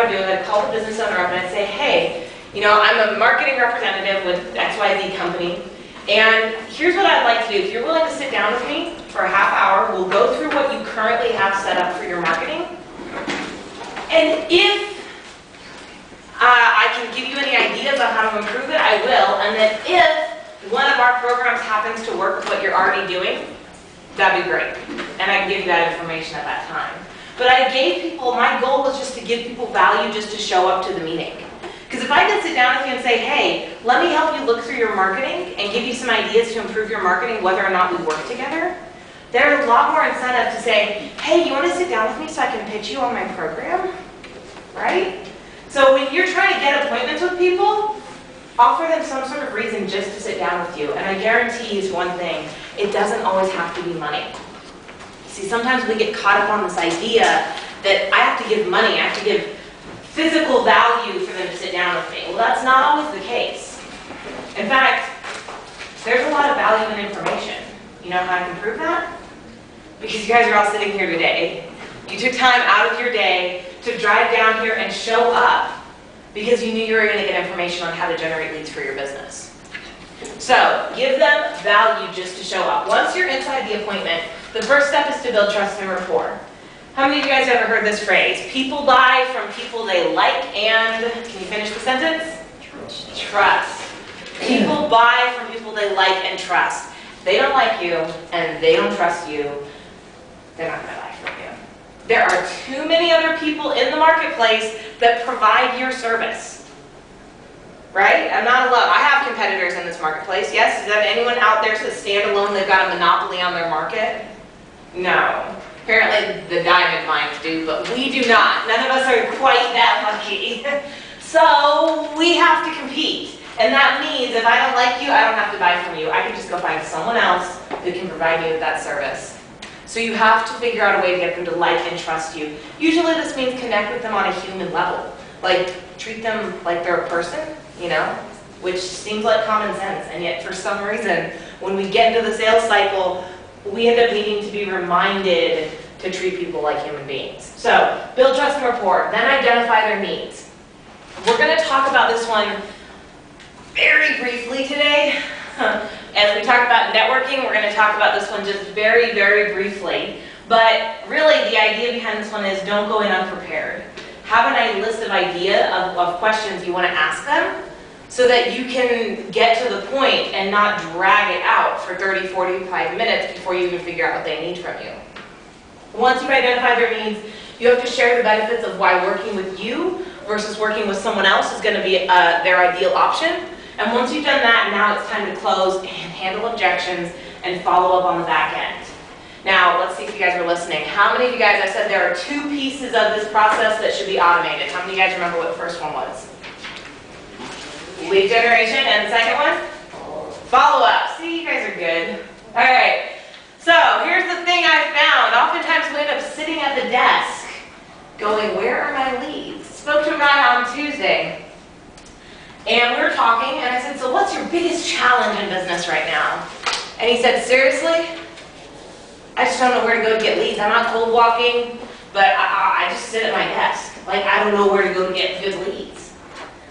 would do is I'd call the business owner up and I'd say, hey, you know, I'm a marketing representative with XYZ company, and here's what I'd like to do. If you're willing to sit down with me for a half hour, we'll go through what you currently have set up for your marketing. And if I can give you any ideas on how to improve it, I will. And then if one of our programs happens to work with what you're already doing, that'd be great. And I can give you that information at that time. But I gave people, my goal was just to give people value just to show up to the meeting. Because if I could sit down with you and say, hey, let me help you look through your marketing and give you some ideas to improve your marketing whether or not we work together, there's a lot more incentive to say, hey, you want to sit down with me so I can pitch you on my program? Right? So when you're trying to get appointments with people, offer them some sort of reason just to sit down with you. And I guarantee you one thing, it doesn't always have to be money. See, sometimes we get caught up on this idea that I have to give money, I have to give physical value for them to sit down with me. Well, that's not always the case. In fact, there's a lot of value in information. You know how I can prove that? Because you guys are all sitting here today. You took time out of your day to drive down here and show up because you knew you were going to get information on how to generate leads for your business. So, give them value just to show up. Once you're inside the appointment, the first step is to build trust and rapport. How many of you guys ever heard this phrase? People buy from people they like and, can you finish the sentence? Trust. People buy from people they like and trust. They don't like you and they don't trust you, they're not going to buy from you. There are too many other people in the marketplace that provide your service. Right? I'm not alone. I have competitors in this marketplace. Yes? Is that anyone out there that's standalone, they've got a monopoly on their market? No. Apparently the diamond mines do, but we do not. None of us are quite that lucky. So we have to compete. And that means if I don't like you, I don't have to buy from you. I can just go find someone else who can provide me with that service. So you have to figure out a way to get them to like and trust you. Usually this means connect with them on a human level. Like treat them like they're a person, you know, which seems like common sense. And yet for some reason, when we get into the sales cycle, we end up needing to be reminded to treat people like human beings. So, build trust and rapport, then identify their needs. We're going to talk about this one very briefly today. As we talk about networking, we're going to talk about this one just very, very briefly. But really, the idea behind this one is don't go in unprepared. Have a list of idea of questions you want to ask them, so that you can get to the point and not drag it out for 30, 45 minutes before you even figure out what they need from you. Once you've identified their needs, you have to share the benefits of why working with you versus working with someone else is going to be their ideal option. And once you've done that, now it's time to close and handle objections and follow up on the back end. Now, let's see if you guys are listening. How many of you guys, I said there are 2 pieces of this process that should be automated. How many of you guys remember what the first one was? Lead generation, and the second one? Follow-up. See, you guys are good. All right. So, here's the thing I found. Oftentimes we end up sitting at the desk going, where are my leads? Spoke to a guy on Tuesday, and we were talking, and I said, so what's your biggest challenge in business right now? And he said, seriously? I just don't know where to go to get leads. I'm not cold walking, but I just sit at my desk. Like, I don't know where to go to get good leads.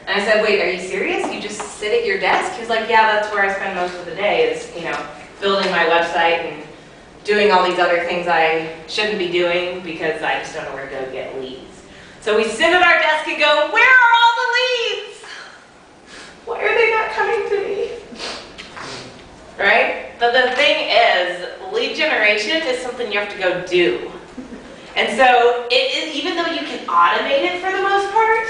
And I said, wait, are you serious? You just sit at your desk? He was like, yeah, that's where I spend most of the day is, you know, building my website and doing all these other things I shouldn't be doing because I just don't know where to go get leads. So we sit at our desk and go, where are all the leads? Why are they not coming to me? Right? But the thing is, lead generation is something you have to go do. And so even though you can automate it for the most part,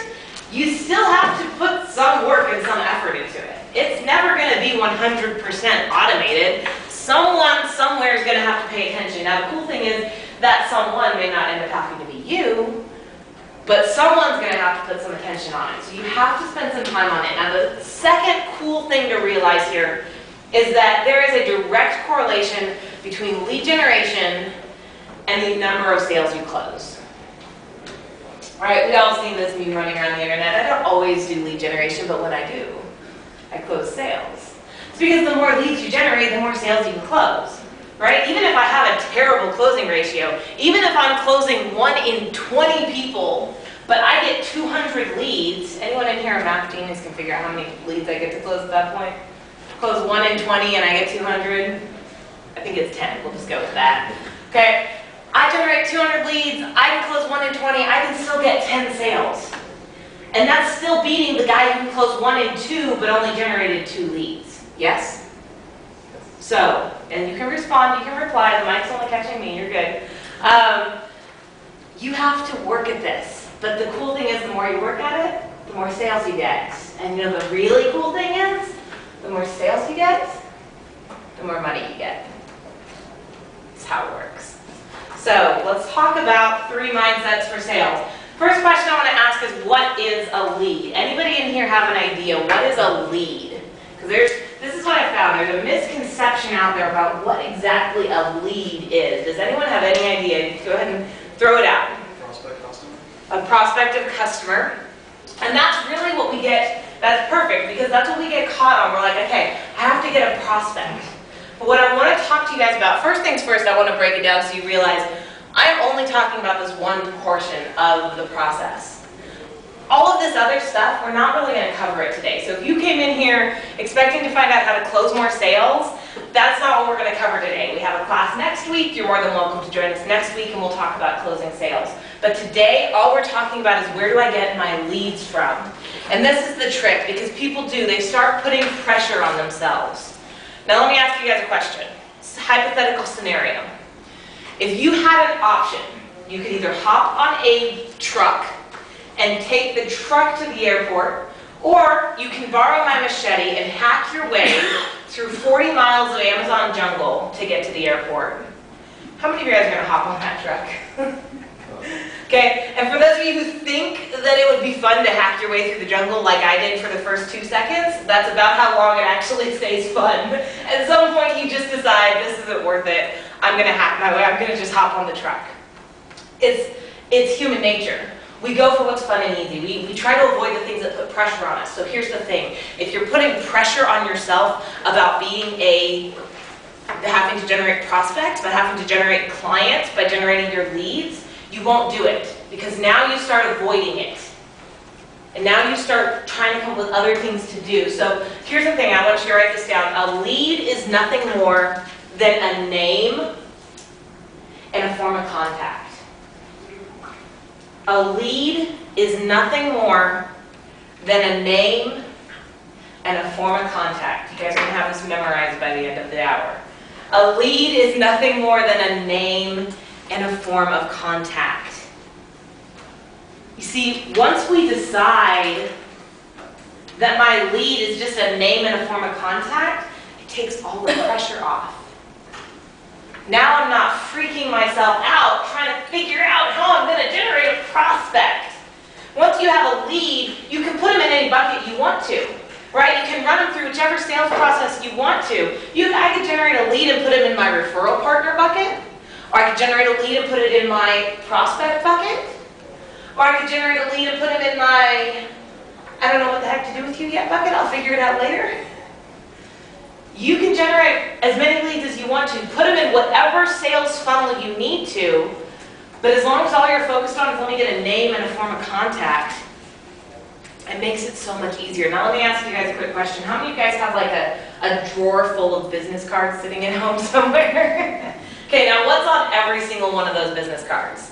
you still have to put some work and some effort into it. It's never going to be 100% automated. Someone somewhere is going to have to pay attention. Now the cool thing is that someone may not end up having to be you, but someone's going to have to put some attention on it. So you have to spend some time on it. Now the second cool thing to realize here is that there is a direct correlation between lead generation and the number of sales you close. Right, we all seen this meme running around the internet. I don't always do lead generation, but when I do, I close sales. It's because the more leads you generate, the more sales you can close. Right? Even if I have a terrible closing ratio, even if I'm closing 1 in 20 people, but I get 200 here a math genius can figure out how many leads I get to close at that point? Close 1 in 20 and I get 200. I think it's 10, we'll just go with that. Okay, I generate 200 leads, I can close 1 in 20, I can still get 10 sales. And that's still beating the guy who closed 1 in 2 but only generated 2 leads. Yes? So, and you can respond, you can reply, the mic's only catching me, you're good. You have to work at this. But the cool thing is the more you work at it, the more sales you get. And you know the really cool thing is, the more sales you get, the more money you get. That's how it works. So let's talk about 3 mindsets for sales. First question I want to ask is, what is a lead? Anybody in here have an idea? What is a lead? Because this is what I found. There's a misconception out there about what exactly a lead is. Does anyone have any idea? Go ahead and throw it out. Prospect customer. A prospective customer. And that's really what we get. That's perfect, because that's what we get caught on. We're like, okay, I have to get a prospect. But what I want to talk to you guys about, first things first, I want to break it down so you realize I'm only talking about this one portion of the process. All of this other stuff, we're not really going to cover it today. So if you came in here expecting to find out how to close more sales, that's not what we're going to cover today. We have a class next week. You're more than welcome to join us next week, and we'll talk about closing sales. But today, all we're talking about is where do I get my leads from? And this is the trick, because people they start putting pressure on themselves. Now let me ask you guys a question. It's a hypothetical scenario. If you had an option, you could either hop on a truck and take the truck to the airport, or you can borrow my machete and hack your way through 40 miles of Amazon jungle to get to the airport. How many of you guys are going to hop on that truck? Okay, and for those of you who think that it would be fun to hack your way through the jungle like I did for the first 2 seconds, that's about how long it actually stays fun. At some point you just decide, this isn't worth it, I'm going to hack my way, I'm going to just hop on the truck. It's human nature. We go for what's fun and easy. We try to avoid the things that put pressure on us. So here's the thing. If you're putting pressure on yourself about having to generate prospects, but having to generate clients by generating your leads, you won't do it, because now you start avoiding it. And now you start trying to come up with other things to do. So here's the thing, I want you to write this down. A lead is nothing more than a name and a form of contact. A lead is nothing more than a name and a form of contact. You guys are going to have this memorized by the end of the hour. A lead is nothing more than a name and a form of contact. You see, once we decide that my lead is just a name and a form of contact, it takes all the pressure off. Now I'm not freaking myself out trying to figure out how I'm going to generate a prospect. Once you have a lead, you can put them in any bucket you want to. Right? You can run them through whichever sales process you want to. I could generate a lead and put them in my referral partner bucket. Or I could generate a lead and put it in my prospect bucket. Or I could generate a lead and put it in my, I don't know what the heck to do with you yet bucket, I'll figure it out later. You can generate as many leads as you want to. Put them in whatever sales funnel you need to. But as long as all you're focused on is let me get a name and a form of contact, it makes it so much easier. Now let me ask you guys a quick question. How many of you guys have like a drawer full of business cards sitting at home somewhere? Okay, now what's on every single one of those business cards?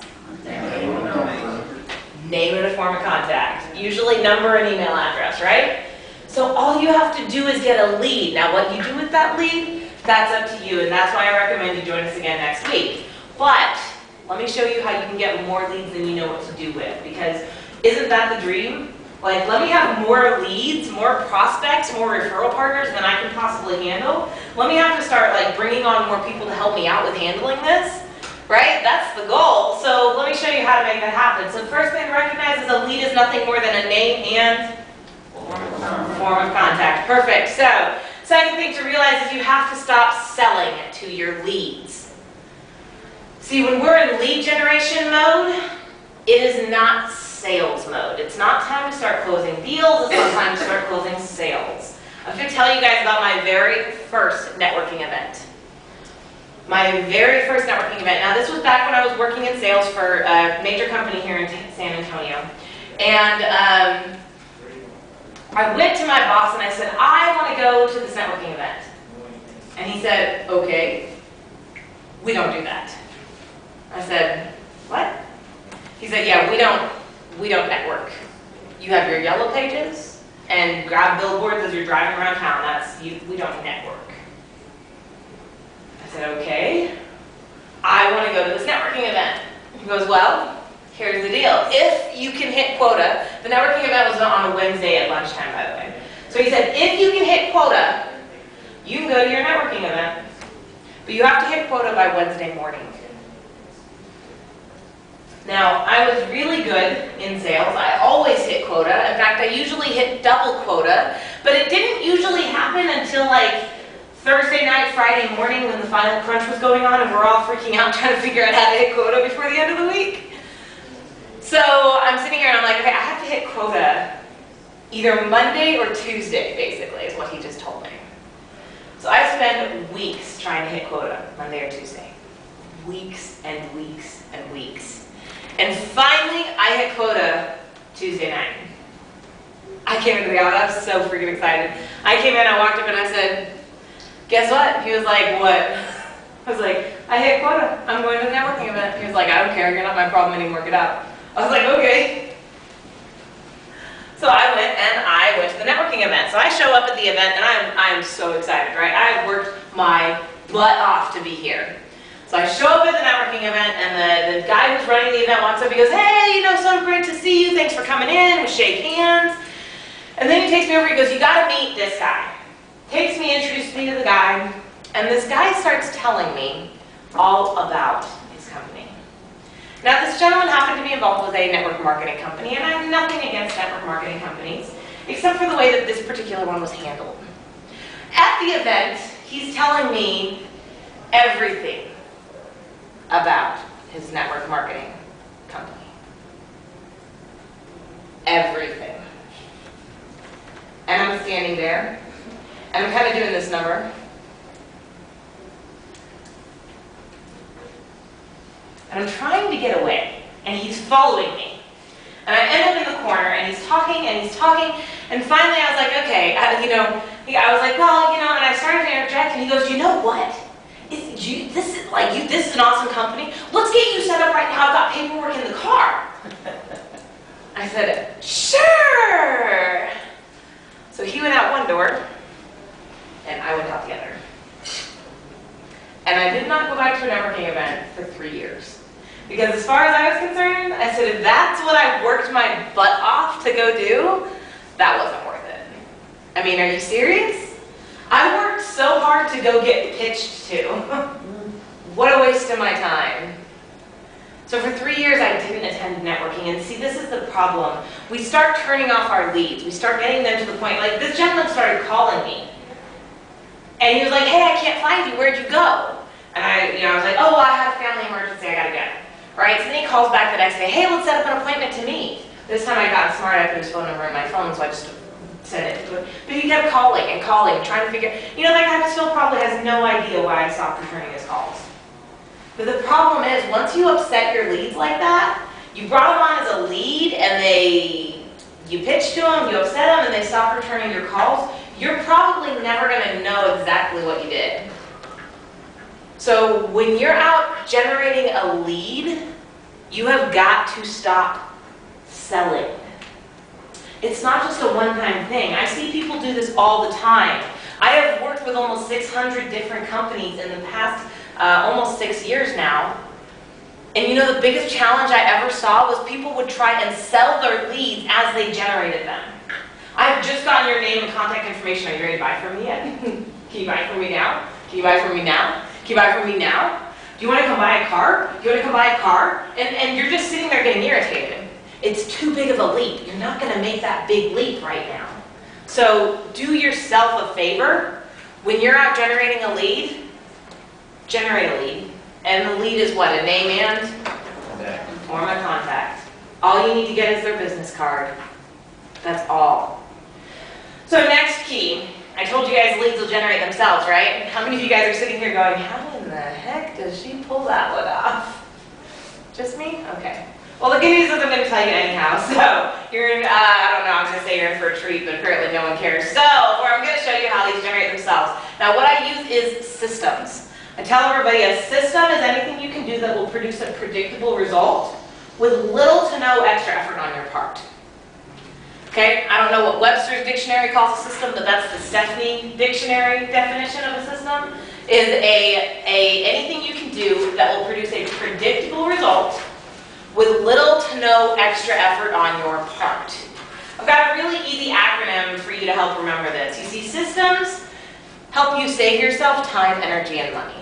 Name and a form of contact. Usually number and email address, right? So all you have to do is get a lead. Now what you do with that lead, that's up to you, and that's why I recommend you join us again next week. But let me show you how you can get more leads than you know what to do with, because isn't that the dream? Like, let me have more leads, more prospects, more referral partners than I can possibly handle. Let me have to start like bringing on more people to help me out with handling this, right? That's the goal. So let me show you how to make that happen. So the first thing to recognize is a lead is nothing more than a name and form of contact. Perfect. So second thing to realize is you have to stop selling to your leads. See, when we're in lead generation mode, it is not sales mode. It's not time to start closing deals. It's not time to start closing sales. I'm going to tell you guys about my very first networking event. My very first networking event. Now this was back when I was working in sales for a major company here in San Antonio. And I went to my boss and I said, I want to go to this networking event. And he said, okay, we don't do that. I said, what? He said, yeah, we don't network. You have your yellow pages and grab billboards as you're driving around town. We don't network. I said, okay, I want to go to this networking event. He goes, well, here's the deal. If you can hit quota, the networking event was on a Wednesday at lunchtime, by the way. So he said, if you can hit quota, you can go to your networking event. But you have to hit quota by Wednesday morning. Now, I was really good in sales. I always hit quota. In fact, I usually hit double quota. But it didn't usually happen until like Thursday night, Friday morning when the final crunch was going on and we're all freaking out trying to figure out how to hit quota before the end of the week. So I'm sitting here and I'm like, okay, I have to hit quota either Monday or Tuesday, basically, is what he just told me. So I spend weeks trying to hit quota, Monday or Tuesday. Weeks and weeks and weeks. And finally, I hit quota Tuesday night. I came into the office, I was so freaking excited. I came in, I walked up and I said, guess what? He was like, what? I was like, I hit quota. I'm going to the networking event. He was like, I don't care. You're not my problem anymore. Get out. I was like, okay. So I went to the networking event. So I show up at the event and I'm so excited, right? I worked my butt off to be here. So I show up at the networking event and the guy who's running the event walks up. He goes, hey, so great to see you. Thanks for coming in. We shake hands. And then he takes me over. He goes, you got to meet this guy. Takes me, introduces me to the guy, and this guy starts telling me all about his company. Now, this gentleman happened to be involved with a network marketing company, and I have nothing against network marketing companies, except for the way that this particular one was handled. At the event, he's telling me everything about his network marketing company. Everything. And I'm standing there. And I'm kind of doing this number. And I'm trying to get away. And he's following me. And I end up in the corner, and he's talking, and and finally I was like, okay, I was like, well, and I started to interject, and he goes, you know what? This is an awesome company. Let's get you set up right now. I've got paperwork in the car. I said, sure. So he went out one door, and I went out the other. And I did not go back to a networking event for 3 years. Because as far as I was concerned, I said, if that's what I worked my butt off to go do, that wasn't worth it. I mean, are you serious? I worked so hard to go get pitched to. What a waste of my time. So for 3 years, I didn't attend networking. And see, this is the problem. We start turning off our leads. We start getting them to the point, like this gentleman started calling me. And he was like, hey, I can't find you. Where'd you go? And I was like, oh, I had a family emergency. I got to go. Right? So then he calls back the next day. Hey, let's set up an appointment to meet. This time I got smart. I put his phone number in my phone, so I just sent it to him. But he kept calling and calling, trying to figure, that guy still probably has no idea why I stopped returning his calls. But the problem is, once you upset your leads like that, you brought them on as a lead, and you pitch to them, you upset them, and they stop returning your calls, you're probably never going to know exactly what you did. So when you're out generating a lead, you have got to stop selling. It's not just a one-time thing. I see people do this all the time. I have worked with almost 600 different companies in the past almost 6 years now. And the biggest challenge I ever saw was people would try and sell their leads as they generated them. I've just gotten your name and contact information. Are you ready to buy from me yet? Can you buy from me now? Can you buy from me now? Can you buy from me now? Do you want to come buy a car? Do you want to come buy a car? And you're just sitting there getting irritated. It's too big of a leap. You're not going to make that big leap right now. So do yourself a favor. When you're out generating a lead, generate a lead. And the lead is what? A name and form a contact. All you need to get is their business card. That's all. So next key. I told you guys leads will generate themselves, right? How many of you guys are sitting here going, how in the heck does she pull that one off? Just me? Okay. Well, the good news is I'm going to tell you anyhow. So you're in, I don't know, I'm going to say you're in for a treat, but apparently no one cares. So I'm going to show you how these generate themselves. Now what I use is systems. I tell everybody a system is anything you can do that will produce a predictable result with little to no extra effort on your part. Okay, I don't know what Webster's dictionary calls a system, but that's the Stephanie dictionary definition of a system, is anything you can do that will produce a predictable result with little to no extra effort on your part. I've got a really easy acronym for you to help remember this. You see, systems help you save yourself time, energy, and money.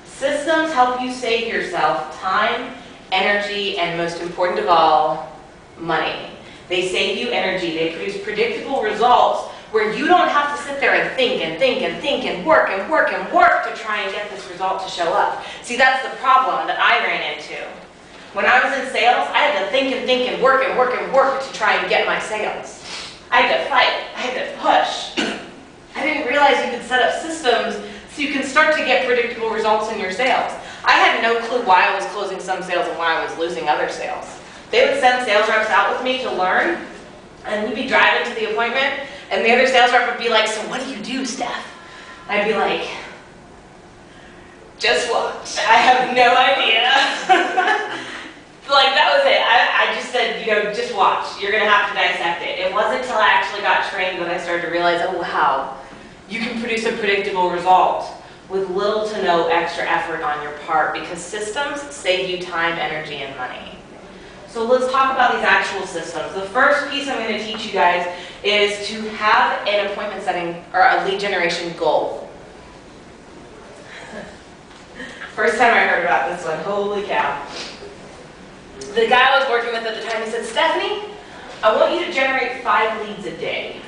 Systems help you save yourself time, energy, and most important of all, money. They save you energy. They produce predictable results where you don't have to sit there and think and think and think and work and work and work to try and get this result to show up. See, that's the problem that I ran into. When I was in sales, I had to think and think and work and work and work to try and get my sales. I had to fight. I had to push. I didn't realize you could set up systems so you can start to get predictable results in your sales. I had no clue why I was closing some sales and why I was losing other sales. They would send sales reps out with me to learn, and we'd be driving to the appointment, and the other sales rep would be like, so what do you do, Steph? I'd be like, just watch. I have no idea. Like, that was it. I just said, you know, just watch. You're going to have to dissect it. It wasn't until I actually got trained that I started to realize, oh, wow, you can produce a predictable result with little to no extra effort on your part because systems save you time, energy, and money. So let's talk about these actual systems. The first piece I'm going to teach you guys is to have an appointment setting or a lead generation goal. First time I heard about this one, holy cow. The guy I was working with at the time, he said, Stephanie, I want you to generate 5 leads a day.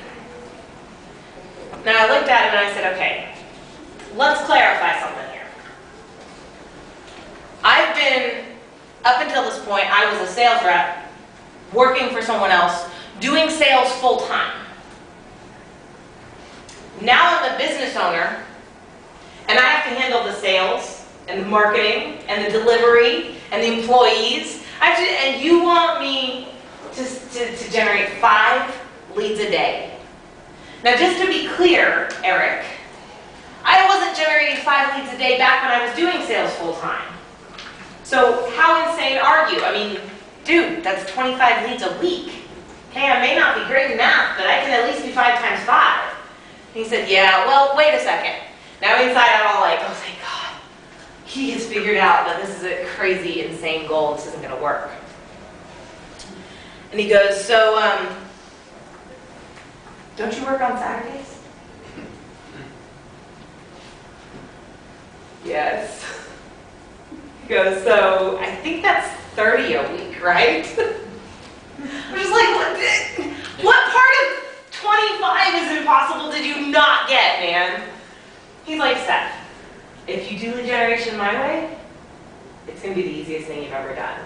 Now I looked at him and I said, okay, let's clarify something here. I've been, up until this point, I was a sales rep, working for someone else, doing sales full time. Now I'm a business owner, and I have to handle the sales, and the marketing, and the delivery, and the employees. And you want me to generate 5 leads a day. Now just to be clear, Eric, I wasn't generating 5 leads a day back when I was doing sales full time. So how insane are you? I mean, dude, that's 25 leads a week. Hey, I may not be great in math, but I can at least do 5 times 5. And he said, yeah, well, wait a second. Now inside I'm all like, oh, thank God. He has figured out that this is a crazy, insane goal. This isn't going to work. And he goes, so, don't you work on Saturdays? Yes. He goes, so I think that's 30 a week, right? I'm just like, what part of 25 is impossible did you not get, man? He's like, Steph, if you do lead generation my way, it's going to be the easiest thing you've ever done.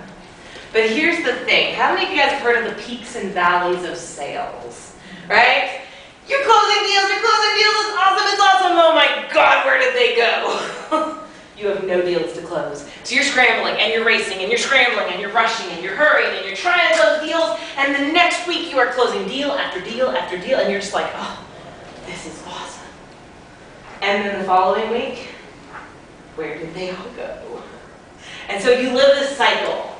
But here's the thing. How many of you guys have heard of the peaks and valleys of sales? Right? You're closing deals, it's awesome, oh my God, where did they go? You have no deals to close. So you're scrambling, and you're racing, and you're scrambling, and you're rushing, and you're hurrying, and you're trying to close deals, and the next week you are closing deal after deal after deal, and you're just like, oh, this is awesome. And then the following week, where did they all go? And so you live this cycle,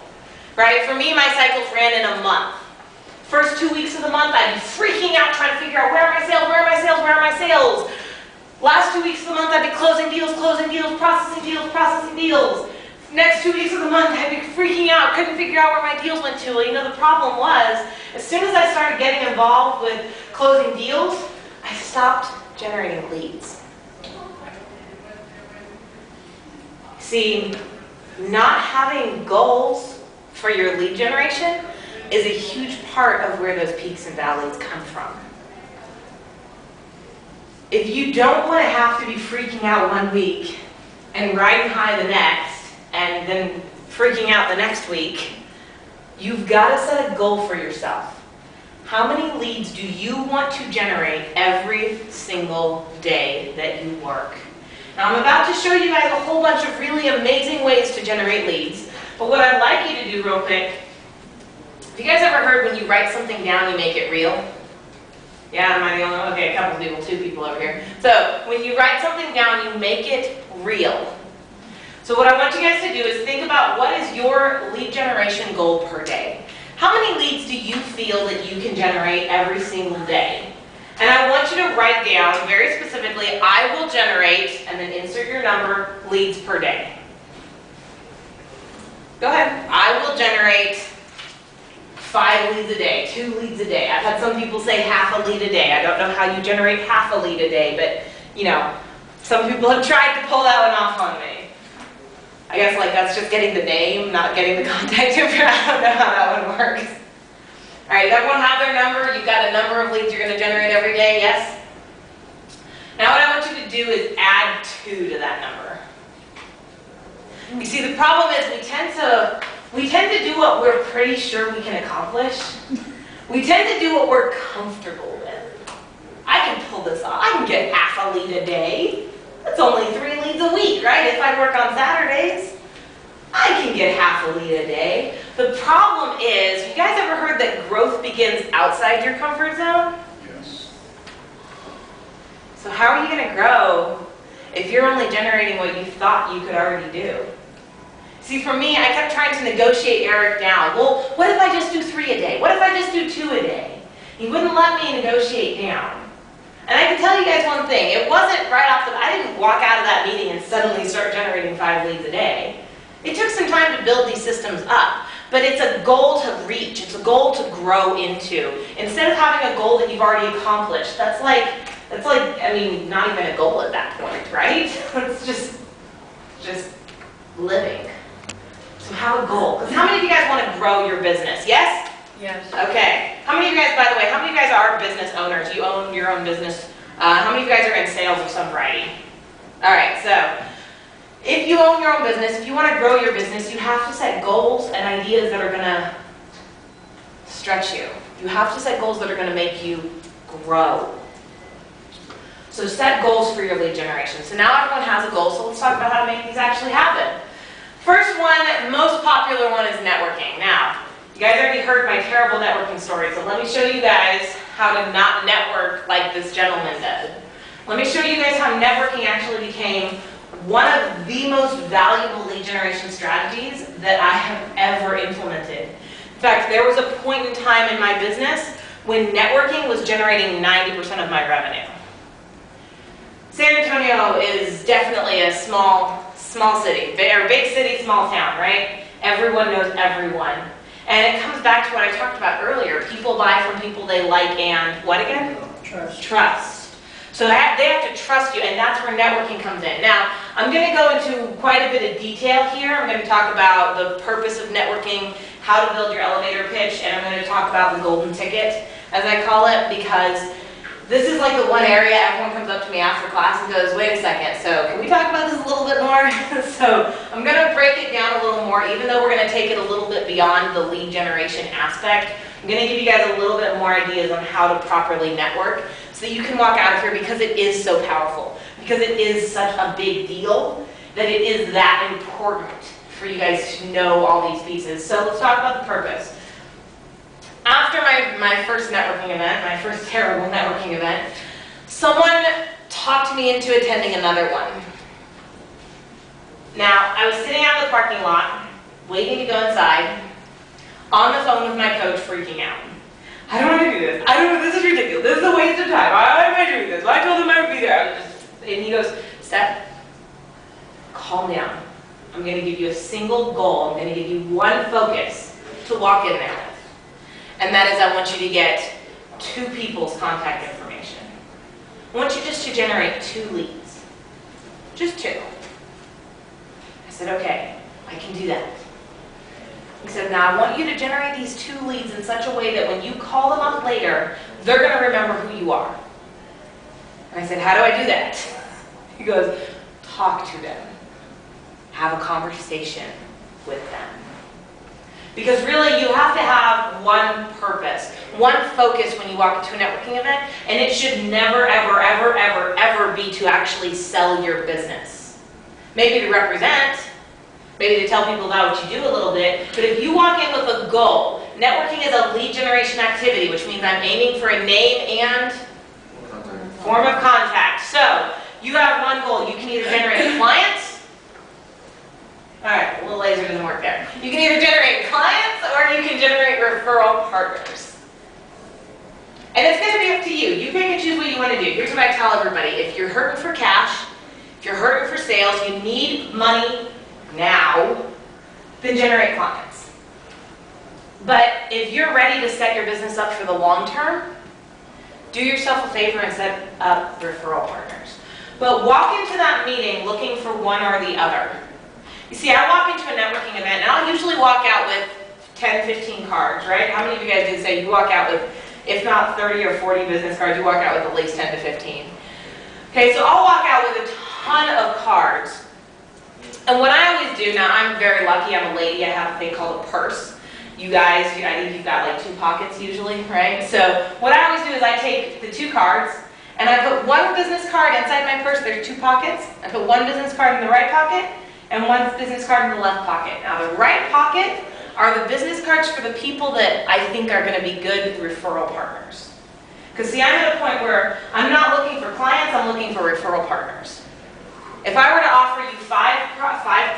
right? For me, my cycles ran in a month. First 2 weeks of the month, I'd be freaking out trying to figure out where are my sales, where are my sales, where are my sales? Last 2 weeks of the month, I'd be closing deals, processing deals. Next 2 weeks of the month, I'd be freaking out, couldn't figure out where my deals went to. Well, you know, the problem was, as soon as I started getting involved with closing deals, I stopped generating leads. See, not having goals for your lead generation is a huge part of where those peaks and valleys come from. If you don't want to have to be freaking out 1 week and riding high the next and then freaking out the next week, you've got to set a goal for yourself. How many leads do you want to generate every single day that you work? Now I'm about to show you guys a whole bunch of really amazing ways to generate leads, But what I'd like you to do real quick, have you guys ever heard when you write something down, you make it real? Yeah, am I the only one? Okay, a couple people, 2 people over here. So when you write something down, you make it real. So what I want you guys to do is think about what is your lead generation goal per day. How many leads do you feel that you can generate every single day? And I want you to write down very specifically, I will generate, and then insert your number, leads per day. Go ahead. I will generate 5 leads a day, 2 leads a day. I've had some people say half a lead a day. I don't know how you generate half a lead a day, but you know, some people have tried to pull that one off on me. I guess like that's just getting the name, not getting the contact information. I don't know how that one works. All right, everyone have their number? You've got a number of leads you're going to generate every day, yes? Now what I want you to do is add 2 to that number. You see, the problem is we tend to do what we're pretty sure we can accomplish. We tend to do what we're comfortable with. I can pull this off. I can get half a lead a day. That's only 3 leads a week, right? If I work on Saturdays, I can get half a lead a day. The problem is, you guys ever heard that growth begins outside your comfort zone? Yes. So how are you going to grow if you're only generating what you thought you could already do? See, for me, I kept trying to negotiate Eric down. Well, what if I just do 3 a day? What if I just do 2 a day? He wouldn't let me negotiate down. And I can tell you guys one thing, it wasn't right off the bat, I didn't walk out of that meeting and suddenly start generating 5 leads a day. It took some time to build these systems up, but it's a goal to reach, it's a goal to grow into. Instead of having a goal that you've already accomplished, that's like, I mean, not even a goal at that point, right? It's just living. So have a goal. Because how many of you guys want to grow your business? Yes? Yes. Okay. How many of you guys, by the way, how many of you guys are business owners? You own your own business. How many of you guys are in sales of some variety? All right, so if you own your own business, if you want to grow your business, you have to set goals and ideas that are going to stretch you. You have to set goals that are going to make you grow. So set goals for your lead generation. So now everyone has a goal, so let's talk about how to make these actually happen. First one, most popular one is networking. Now, you guys already heard my terrible networking story, so let me show you guys how to not network like this gentleman did. Let me show you guys how networking actually became one of the most valuable lead generation strategies that I have ever implemented. In fact, there was a point in time in my business when networking was generating 90% of my revenue. San Antonio is definitely a small city, or big city, small town, right? Everyone knows everyone. And it comes back to what I talked about earlier. People buy from people they like and, what again? Trust. Trust. So they have to trust you, and that's where networking comes in. Now, I'm going to go into quite a bit of detail here. I'm going to talk about the purpose of networking, how to build your elevator pitch, and I'm going to talk about the golden ticket, as I call it, because this is like the one area everyone comes up to me after class and goes, wait a second, so can we talk about this a little bit more? So I'm going to break it down a little more, even though we're going to take it a little bit beyond the lead generation aspect. I'm going to give you guys a little bit more ideas on how to properly network so that you can walk out of here, because it is so powerful, because it is such a big deal that it is that important for you guys to know all these pieces. So let's talk about the purpose. After my first networking event, my first terrible networking event, someone talked me into attending another one. Now, I was sitting out in the parking lot, waiting to go inside, on the phone with my coach, freaking out. I don't want to do this. I don't know, this is ridiculous. This is a waste of time. Why am I doing this? I told him I would be there. And he goes, Steph, calm down. I'm going to give you a single goal. I'm going to give you one focus to walk in there with. And that is, I want you to get 2 people's contact information. I want you just to generate 2 leads. Just 2. I said, okay, I can do that. He said, now I want you to generate these 2 leads in such a way that when you call them up later, they're going to remember who you are. And I said, how do I do that? He goes, talk to them. Have a conversation with them. Because really, you have to have one purpose, one focus when you walk into a networking event, and it should never, ever, ever, ever, ever be to actually sell your business. Maybe to represent, maybe to tell people about what you do a little bit. But if you walk in with a goal, networking is a lead generation activity, which means I'm aiming for a name and form of contact. So you have one goal. You can either generate clients. All right, a little laser doesn't work there. You can either generate clients or you can generate referral partners. And it's going to be up to you. You pick and choose what you want to do. Here's what I tell everybody. If you're hurting for cash, if you're hurting for sales, you need money now, then generate clients. But if you're ready to set your business up for the long term, do yourself a favor and set up referral partners. But walk into that meeting looking for one or the other. You see, I walk into a networking event and I'll usually walk out with 10, 15 cards, right? How many of you guys did say you walk out with, if not 30 or 40 business cards, you walk out with at least 10 to 15? Okay, so I'll walk out with a ton of cards. And what I always do, now I'm very lucky, I'm a lady, I have a thing called a purse. You guys, I think you've got like 2 pockets usually, right? So what I always do is I take the 2 cards and I put one business card inside my purse. There's 2 pockets. I put one business card in the right pocket and one business card in the left pocket. Now the right pocket are the business cards for the people that I think are going to be good referral partners. Because see, I'm at a point where I'm not looking for clients, I'm looking for referral partners. If I were to offer you five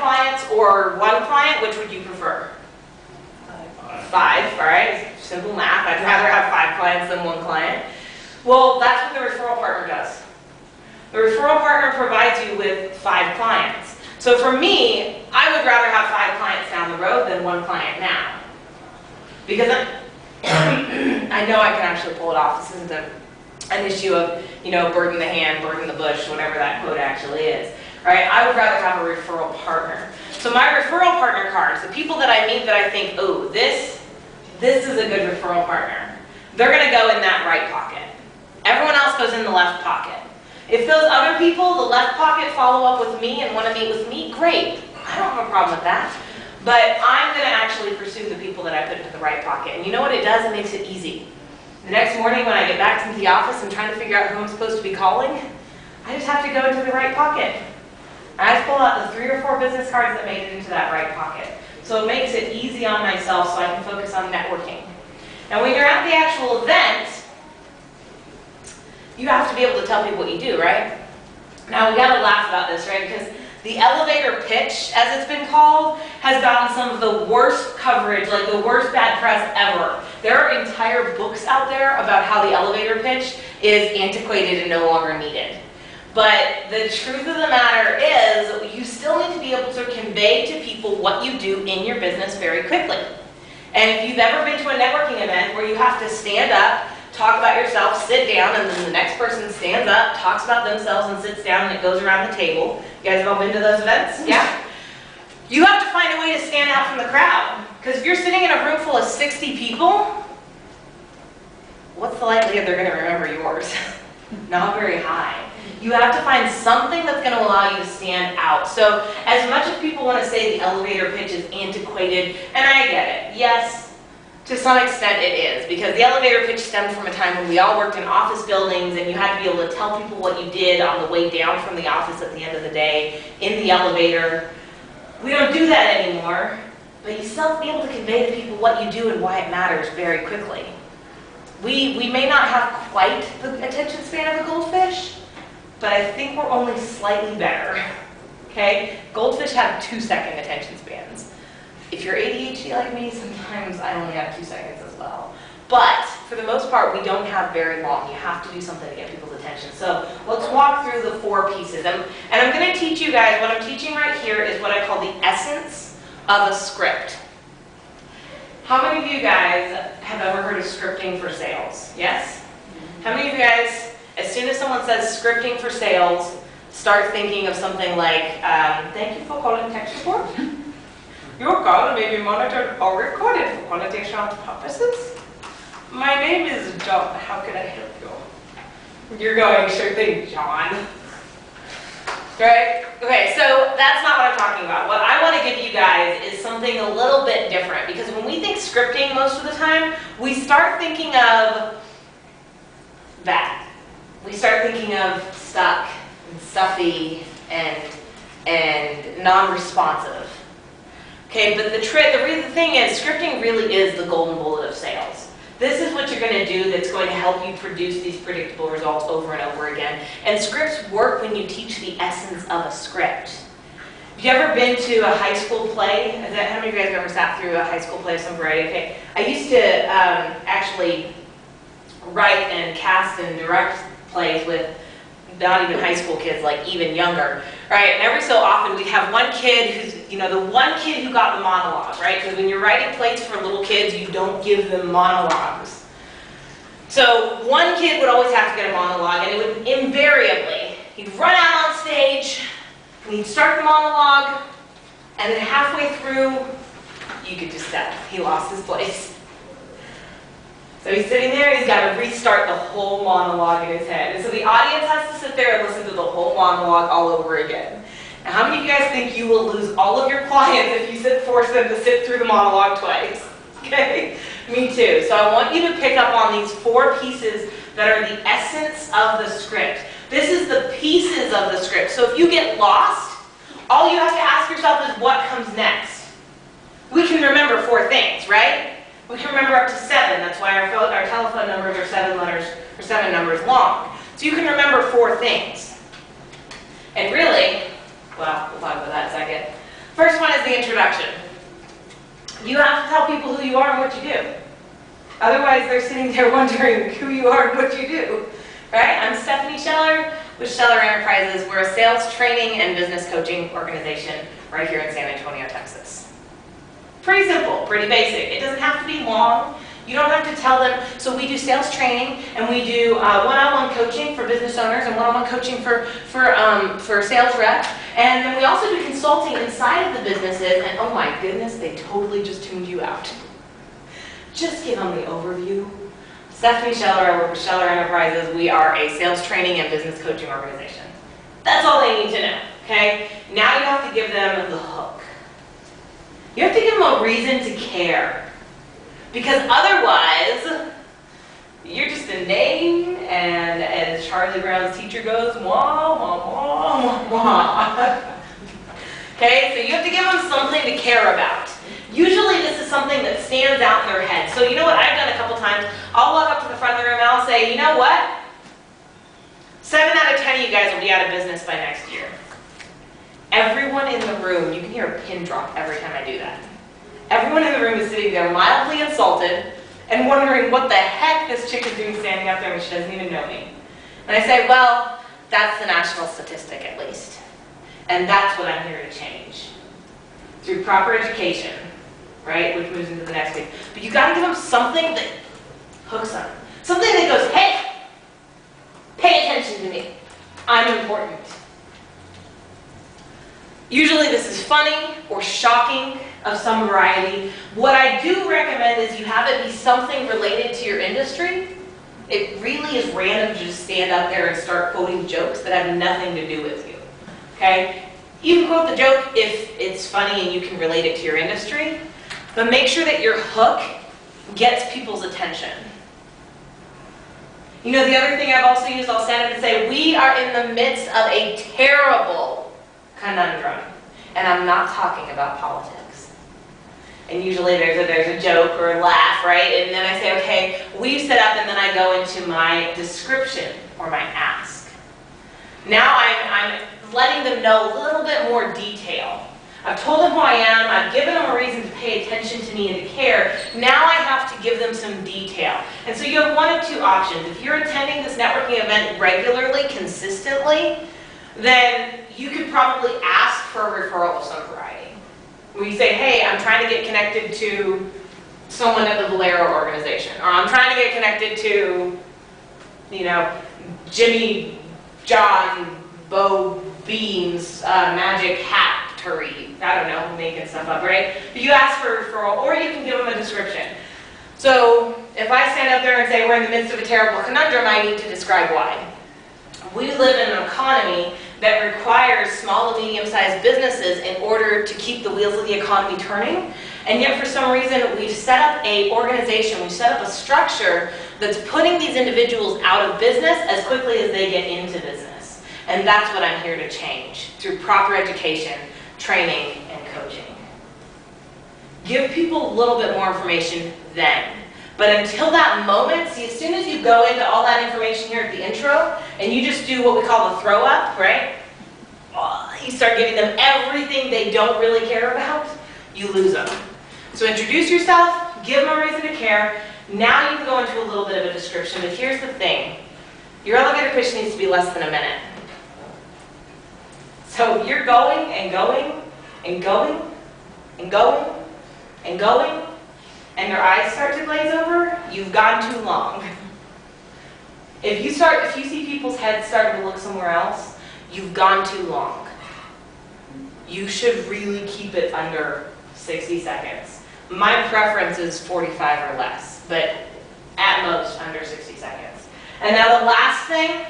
clients or 1 client, which would you prefer? 5, all right? Simple math. I'd rather have 5 clients than 1 client. Well, that's what the referral partner does. The referral partner provides you with 5 clients. So for me, I would rather have 5 clients down the road than 1 client now. Because I know I can actually pull it off. This isn't an issue of, you know, bird in the hand, bird in the bush, whatever that quote actually is. Right? I would rather have a referral partner. So my referral partner cards, the people that I meet that I think, oh, this is a good referral partner, they're going to go in that right pocket. Everyone else goes in the left pocket. If those other people, the left pocket, follow up with me and want to meet with me, great. I don't have a problem with that. But I'm going to actually pursue the people that I put into the right pocket. And you know what it does? It makes it easy. The next morning when I get back to the office and trying to figure out who I'm supposed to be calling, I just have to go into the right pocket. I just pull out the 3 or 4 business cards that made it into that right pocket. So it makes it easy on myself so I can focus on networking. Now when you're at the actual event, you have to be able to tell people what you do, right? Now we gotta laugh about this, right? Because the elevator pitch, as it's been called, has gotten some of the worst coverage, like the worst bad press ever. There are entire books out there about how the elevator pitch is antiquated and no longer needed. But the truth of the matter is, you still need to be able to convey to people what you do in your business very quickly. And if you've ever been to a networking event where you have to stand up, talk about yourself, sit down, and then the next person stands up, talks about themselves, and sits down, and it goes around the table. You guys have all been to those events? Yeah? You have to find a way to stand out from the crowd. Because if you're sitting in a room full of 60 people, what's the likelihood they're going to remember yours? Not very high. You have to find something that's going to allow you to stand out. So as much as people want to say the elevator pitch is antiquated, and I get it, yes, to some extent it is, because the elevator pitch stemmed from a time when we all worked in office buildings and you had to be able to tell people what you did on the way down from the office at the end of the day in the elevator. We don't do that anymore, but you still have to be able to convey to people what you do and why it matters very quickly. We may not have quite the attention span of a goldfish, but I think we're only slightly better, okay? Goldfish have 2-second attention spans. If you're ADHD like me, sometimes I only have 2 seconds as well. But for the most part, we don't have very long. You have to do something to get people's attention. So let's walk through the 4 pieces. And I'm going to teach you guys, what I'm teaching right here is what I call the essence of a script. How many of you guys have ever heard of scripting for sales? Yes? How many of you guys, as soon as someone says scripting for sales, start thinking of something like, thank you for calling tech support. Your call may be monitored or recorded for quality assurance purposes. My name is John. How can I help you? You're going, sure thing, John. Right? Okay, so that's not what I'm talking about. What I want to give you guys is something a little bit different, because when we think scripting most of the time, we start thinking of that. We start thinking of stuck and stuffy and non-responsive. Okay, but the thing is, scripting really is the golden bullet of sales. This is what you're going to do that's going to help you produce these predictable results over and over again. And scripts work when you teach the essence of a script. Have you ever been to a high school play? How many of you guys have ever sat through a high school play of some variety? Okay, I used to actually write and cast and direct plays with not even high school kids, like even younger, right? And every so often we have one kid who's, the one kid who got the monologue, right? Because when you're writing plays for little kids, you don't give them monologues. So one kid would always have to get a monologue, and it would invariably, he'd run out on stage, and he'd start the monologue, and then halfway through, you could just tell he lost his place. So he's sitting there, and he's got to restart the whole monologue in his head. And so the audience has to sit there and listen to the whole monologue all over again. Now, how many of you guys think you will lose all of your clients if you force them to sit through the monologue twice? Okay? Me too. So I want you to pick up on these 4 pieces that are the essence of the script. This is the pieces of the script. So if you get lost, all you have to ask yourself is what comes next. We can remember 4 things, right? We can remember up to 7. That's why our telephone numbers are 7 letters or 7 numbers long. So you can remember 4 things. And really, well, we'll talk about that in a second. First one is the introduction. You have to tell people who you are and what you do. Otherwise, they're sitting there wondering who you are and what you do. Right? I'm Stephanie Scheller with Scheller Enterprises. We're a sales training and business coaching organization right here in San Antonio, Texas. Pretty simple, pretty basic. It doesn't have to be long. You don't have to tell them. So we do sales training, and we do one-on-one coaching for business owners and one-on-one coaching for sales reps. And then we also do consulting inside of the businesses. And oh my goodness, they totally just tuned you out. Just give them the overview. Stephanie Scheller, I work with Scheller Enterprises. We are a sales training and business coaching organization. That's all they need to know, okay? Now you have to give them the hook. You have to give them a reason to care. Because otherwise, you're just a name, and as Charlie Brown's teacher goes, wah, wah, wah, wah, wah. Okay, so you have to give them something to care about. Usually this is something that stands out in their head. So you know what I've done a couple times? I'll walk up to the front of the room and I'll say, you know what? 7 out of 10 of you guys will be out of business by next year. Everyone in the room, you can hear a pin drop every time I do that. Everyone in the room is sitting there mildly insulted and wondering what the heck this chick is doing standing out there when she doesn't even know me. And I say, well, that's the national statistic at least. And that's what I'm here to change. Through proper education, right, which moves into the next week. But you got to give them something that hooks them. Something that goes, hey, pay attention to me. I'm important. Usually this is funny or shocking of some variety. What I do recommend is you have it be something related to your industry. It really is random to just stand up there and start quoting jokes that have nothing to do with you. Okay? You can quote the joke if it's funny and you can relate it to your industry, but make sure that your hook gets people's attention. You know, the other thing I've also used, I'll stand up and say, we are in the midst of a terrible conundrum. And I'm not talking about politics. And usually there's a joke or a laugh, right? And then I say, okay, we set up, and then I go into my description or my ask. Now I'm letting them know a little bit more detail. I've told them who I am, I've given them a reason to pay attention to me and to care. Now I have to give them some detail. And so you have one of 2 options. If you're attending this networking event regularly, consistently, then you could probably ask for a referral of some variety. Where you say, hey, I'm trying to get connected to someone at the Valero organization, or I'm trying to get connected to, Jimmy John Bo Beam's magic hattery. I don't know, I'm making stuff up, right? But you ask for a referral, or you can give them a description. So if I stand up there and say we're in the midst of a terrible conundrum, I need to describe why. We live in an economy that requires small and medium-sized businesses in order to keep the wheels of the economy turning. And yet, for some reason, we've set up an organization, we've set up a structure that's putting these individuals out of business as quickly as they get into business. And that's what I'm here to change through proper education, training, and coaching. Give people a little bit more information then. But until that moment, see, as soon as you go into all that information here at the intro, and you just do what we call the throw up, right? You start giving them everything they don't really care about, you lose them. So introduce yourself, give them a reason to care. Now you can go into a little bit of a description, but here's the thing. Your elevator pitch needs to be less than a minute. So if you're going and going and going and going and going, and your eyes start to glaze over, you've gone too long. If you see people's heads starting to look somewhere else, you've gone too long. You should really keep it under 60 seconds. My preference is 45 or less, but at most under 60 seconds. And now the last thing,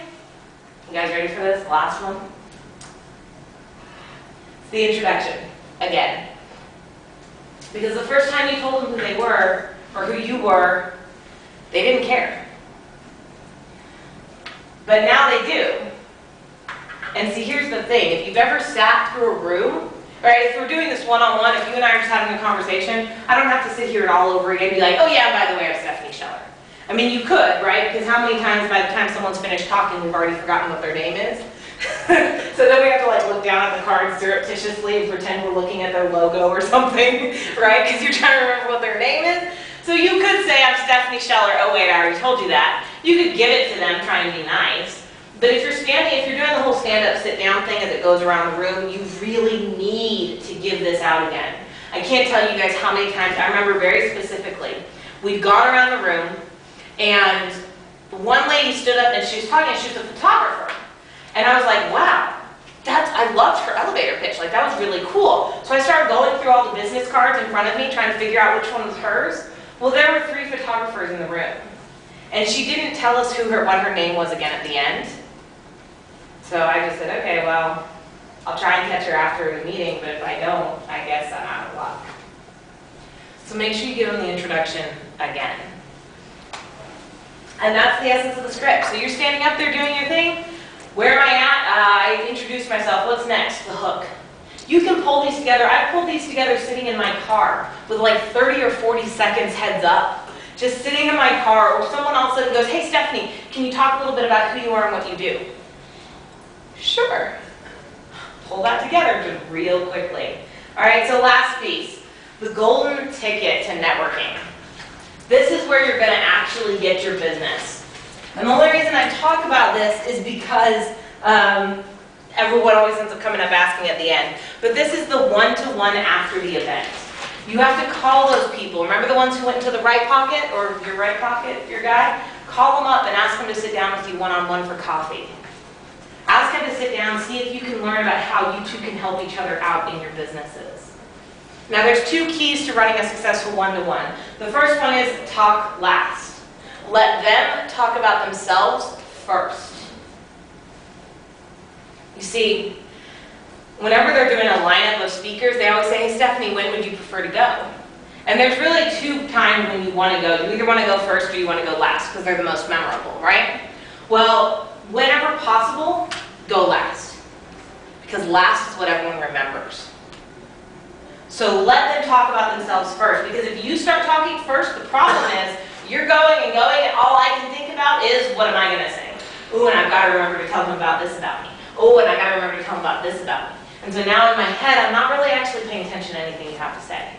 you guys ready for this? Last one? It's the introduction, again. Because the first time you told them who they were, or who you were, they didn't care. But now they do. And see, here's the thing. If you've ever sat through a room, right, if we're doing this one-on-one, if you and I are just having a conversation, I don't have to sit here and all over again and be like, oh yeah, by the way, I'm Stephanie Scheller. I mean, you could, right? Because how many times by the time someone's finished talking, we've already forgotten what their name is? So then we have to like look down at the cards surreptitiously and pretend we're looking at their logo or something, right? Because you're trying to remember what their name is. So you could say, I'm Stephanie Scheller. Oh wait, I already told you that. You could give it to them, trying to be nice. But if you're doing the whole stand-up, sit-down thing as it goes around the room, you really need to give this out again. I can't tell you guys how many times, I remember very specifically, we'd gone around the room, and one lady stood up and she was talking, and she was a photographer. And I was like, wow, I loved her elevator pitch. Like, that was really cool. So I started going through all the business cards in front of me, trying to figure out which one was hers. Well, there were 3 photographers in the room. And she didn't tell us what her name was again at the end. So I just said, okay, well, I'll try and catch her after the meeting, but if I don't, I guess I'm out of luck. So make sure you give them the introduction again. And that's the essence of the script. So you're standing up there doing your thing. Where am I at? I introduced myself. What's next? The hook. You can pull these together. I pulled these together sitting in my car with like 30 or 40 seconds heads up. Just sitting in my car, or someone all of a sudden goes, hey Stephanie, can you talk a little bit about who you are and what you do? Sure. Pull that together just real quickly. All right, so last piece, the golden ticket to networking. This is where you're going to actually get your business. And the only reason I talk about this is because everyone always ends up coming up asking at the end. But this is the one-to-one after the event. You have to call those people. Remember the ones who went into the right pocket, or your right pocket, your guy? Call them up and ask them to sit down with you one-on-one for coffee. Ask them to sit down, see if you can learn about how you two can help each other out in your businesses. Now there's 2 keys to running a successful one-to-one. The first one is talk last. Let them talk about themselves first. You see, whenever they're doing a lineup of speakers, they always say, hey Stephanie, when would you prefer to go? And there's really 2 times when you want to go. You either want to go first or you want to go last, because they're the most memorable, right? Well, whenever possible, go last. Because last is what everyone remembers. So let them talk about themselves first, because if you start talking first, the problem is you're going and going, and all I can think about is, what am I going to say? Ooh, and I've got to remember to tell them about this about me. Oh, and I've got to remember to tell them about this about me. And so now in my head, I'm not really actually paying attention to anything you have to say.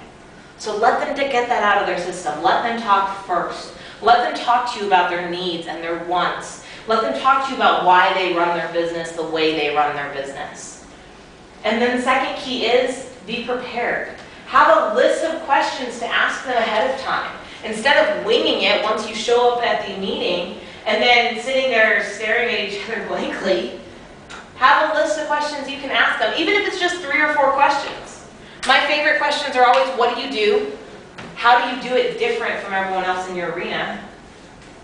So let them get that out of their system. Let them talk first. Let them talk to you about their needs and their wants. Let them talk to you about why they run their business the way they run their business. And then the second key is be prepared. Have a list of questions to ask them ahead of time. Instead of winging it once you show up at the meeting and then sitting there staring at each other blankly, have a list of questions you can ask them, even if it's just 3 or 4 questions. My favorite questions are always, what do you do? How do you do it different from everyone else in your arena?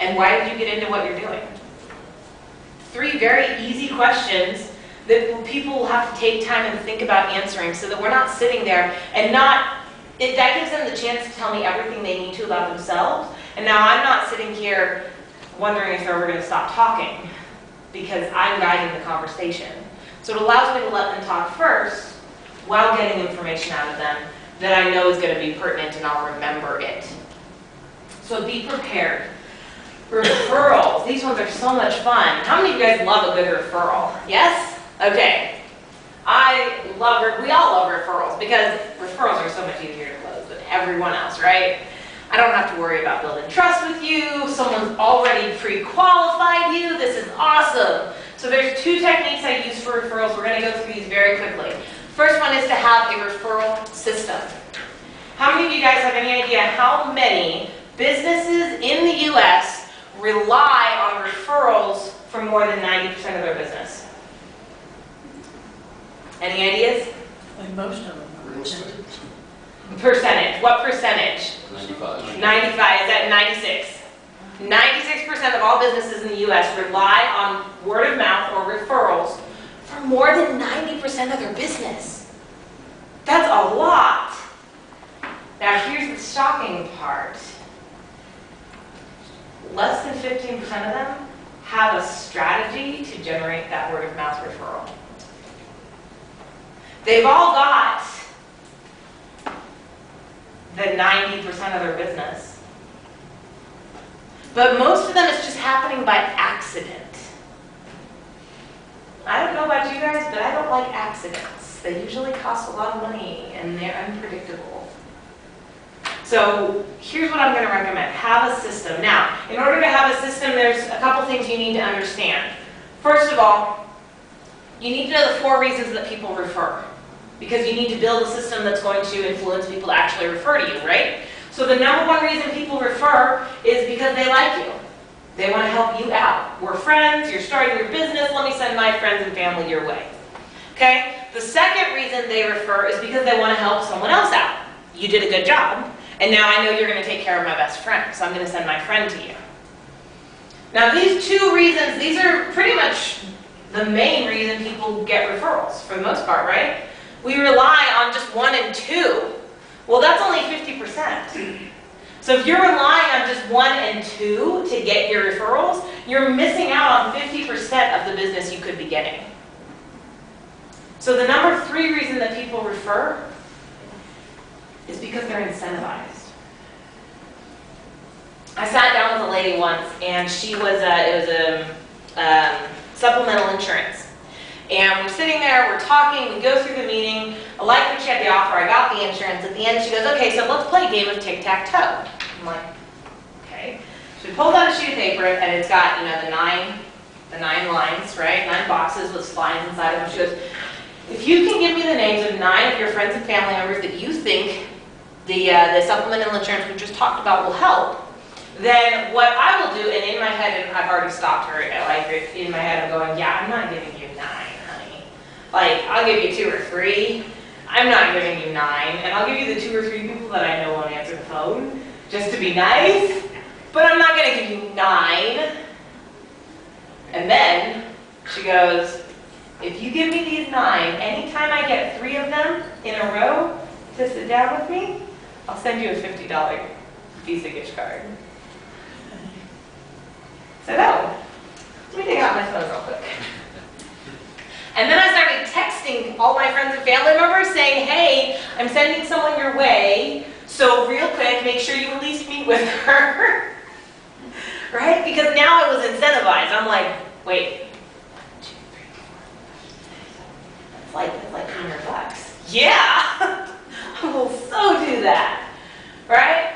And why did you get into what you're doing? 3 very easy questions that people will have to take time and think about answering, so that we're not sitting there and that gives them the chance to tell me everything they need to about themselves. And now I'm not sitting here wondering if they're ever going to stop talking, because I'm guiding the conversation. So it allows me to let them talk first while getting information out of them that I know is going to be pertinent and I'll remember it. So be prepared. Referrals, these ones are so much fun. How many of you guys love a good referral? Yes? Okay. We all love referrals because referrals are so much easier to close than everyone else, right? I don't have to worry about building trust with you. Someone's already pre-qualified you. This is awesome. So there's 2 techniques I use for referrals. We're going to go through these very quickly. First one is to have a referral system. How many of you guys have any idea how many businesses in the U.S. rely on referrals for more than 90% of their business? Any ideas? Like most of them. Percentage. What percentage? 95. 95. Is that 96? 96% of all businesses in the U.S. rely on word of mouth or referrals for more than 90% of their business. That's a lot. Now here's the shocking part. Less than 15% of them have a strategy to generate that word of mouth referral. They've all got the 90% of their business. But most of them it's just happening by accident. I don't know about you guys, but I don't like accidents. They usually cost a lot of money and they're unpredictable. So here's what I'm going to recommend. Have a system. Now, in order to have a system, there's a couple things you need to understand. First of all, you need to know the 4 reasons that people refer. Because you need to build a system that's going to influence people to actually refer to you, right? So the number 1 reason people refer is because they like you. They want to help you out. We're friends, you're starting your business, let me send my friends and family your way. Okay? The second reason they refer is because they want to help someone else out. You did a good job, and now I know you're going to take care of my best friend, so I'm going to send my friend to you. Now these 2 reasons, these are pretty much the main reason people get referrals, for the most part, right? We rely on just 1 and 2. Well, that's only 50%. So if you're relying on just 1 and 2 to get your referrals, you're missing out on 50% of the business you could be getting. So the number 3 reason that people refer is because they're incentivized. I sat down with a lady once, and she was it was supplemental insurance. And we're sitting there, we're talking, we go through the meeting. I like what she had to offer, I got the insurance. At the end, she goes, okay, so let's play a game of tic-tac-toe. I'm like, okay. She pulls out a sheet of paper, and it's got, you know, the nine lines, right? 9 boxes with lines inside of them. She goes, if you can give me the names of 9 of your friends and family members that you think the supplemental insurance we just talked about will help, then what I will do, and in my head, and I've already stopped her, like in my head I'm going, yeah, I'm not giving you 9, honey. Like, I'll give you 2 or 3. I'm not giving you 9, and I'll give you the 2 or 3 people that I know won't answer the phone, just to be nice, but I'm not gonna give you 9. And then she goes, if you give me these 9, anytime I get 3 of them in a row to sit down with me, I'll send you a $50 Visa gift card. So no, let me take out my phone real quick. And then I started texting all my friends and family members saying, hey, I'm sending someone your way, so real quick, make sure you at least meet with her. Right? Because now I was incentivized. I'm like, wait, 1, 2, 3, 4, 5, 6, 7. That's like $100. Yeah, I will so do that. Right?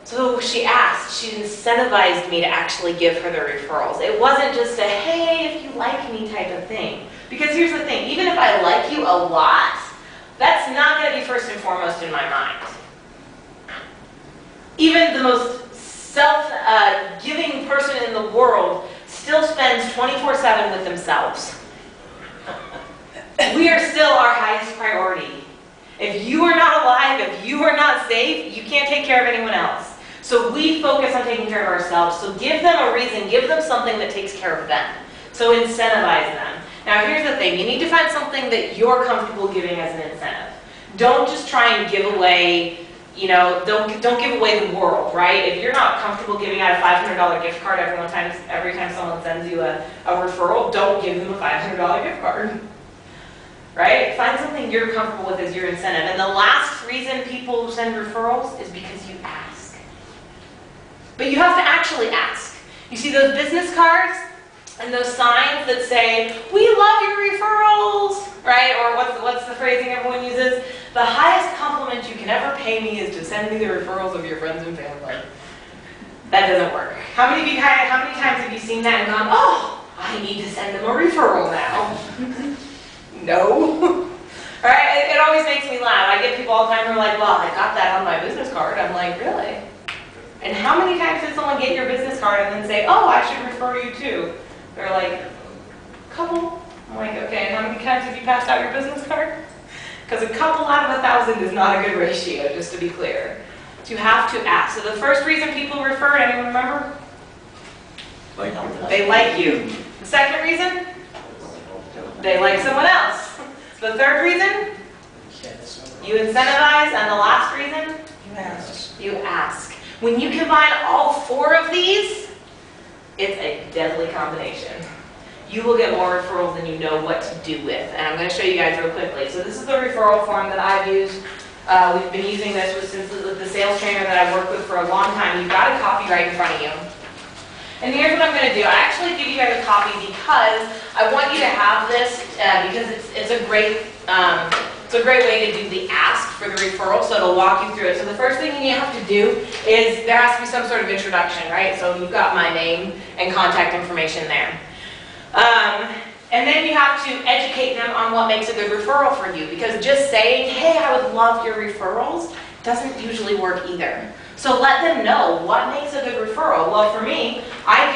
So she asked, she incentivized me to actually give her the referrals. It wasn't just a, hey, if you like me type of thing. Because here's the thing, even if I like you a lot, that's not going to be first and foremost in my mind. Even the most self-giving person in the world still spends 24/7 with themselves. We are still our highest priority. If you are not alive, if you are not safe, you can't take care of anyone else. So we focus on taking care of ourselves. So give them a reason, give them something that takes care of them. So incentivize them. Now here's the thing, you need to find something that you're comfortable giving as an incentive. Don't just try and give away, you know, don't give away the world, right? If you're not comfortable giving out a $500 gift card every time someone sends you a referral, don't give them a $500 gift card. right? Find something you're comfortable with as your incentive. And the last reason people send referrals is because you ask. But you have to actually ask. You see those business cards and those signs that say, "We love your referrals," right? Or what's the phrasing everyone uses? "The highest compliment you can ever pay me is to send me the referrals of your friends and family." That doesn't work. How many times have you seen that and gone, "Oh, I need to send them a referral now"? No. Right? It always makes me laugh. I get people all the time who are like, "Well, I got that on my business card." I'm like, "Really? And how many times did someone get your business card and then say, 'Oh, I should refer you too'?" They're like, "Couple." I'm like, "Okay, and how many times have you passed out your business card?" Because a couple out of 1,000 is not a good ratio, just to be clear. So you have to ask. So the first reason people refer, anyone remember? They like you. The second reason? They like someone else. The third reason? You incentivize. And the last reason? You ask. When you combine all four of these, it's a deadly combination. You will get more referrals than you know what to do with. And I'm going to show you guys real quickly. So this is the referral form that I've used. We've been using this with the sales trainer that I've worked with for a long time. You've got a copy right in front of you. And here's what I'm going to do. I actually give you guys a copy because I want you to have this because it's a great way to do the ask for the referral, so it'll walk you through it. So the first thing you have to do is there has to be some sort of introduction, right? So you've got my name and contact information there. And then you have to educate them on what makes a good referral for you, because just saying, "Hey, I would love your referrals," doesn't usually work either. So let them know what makes a good referral. Well, for me, I've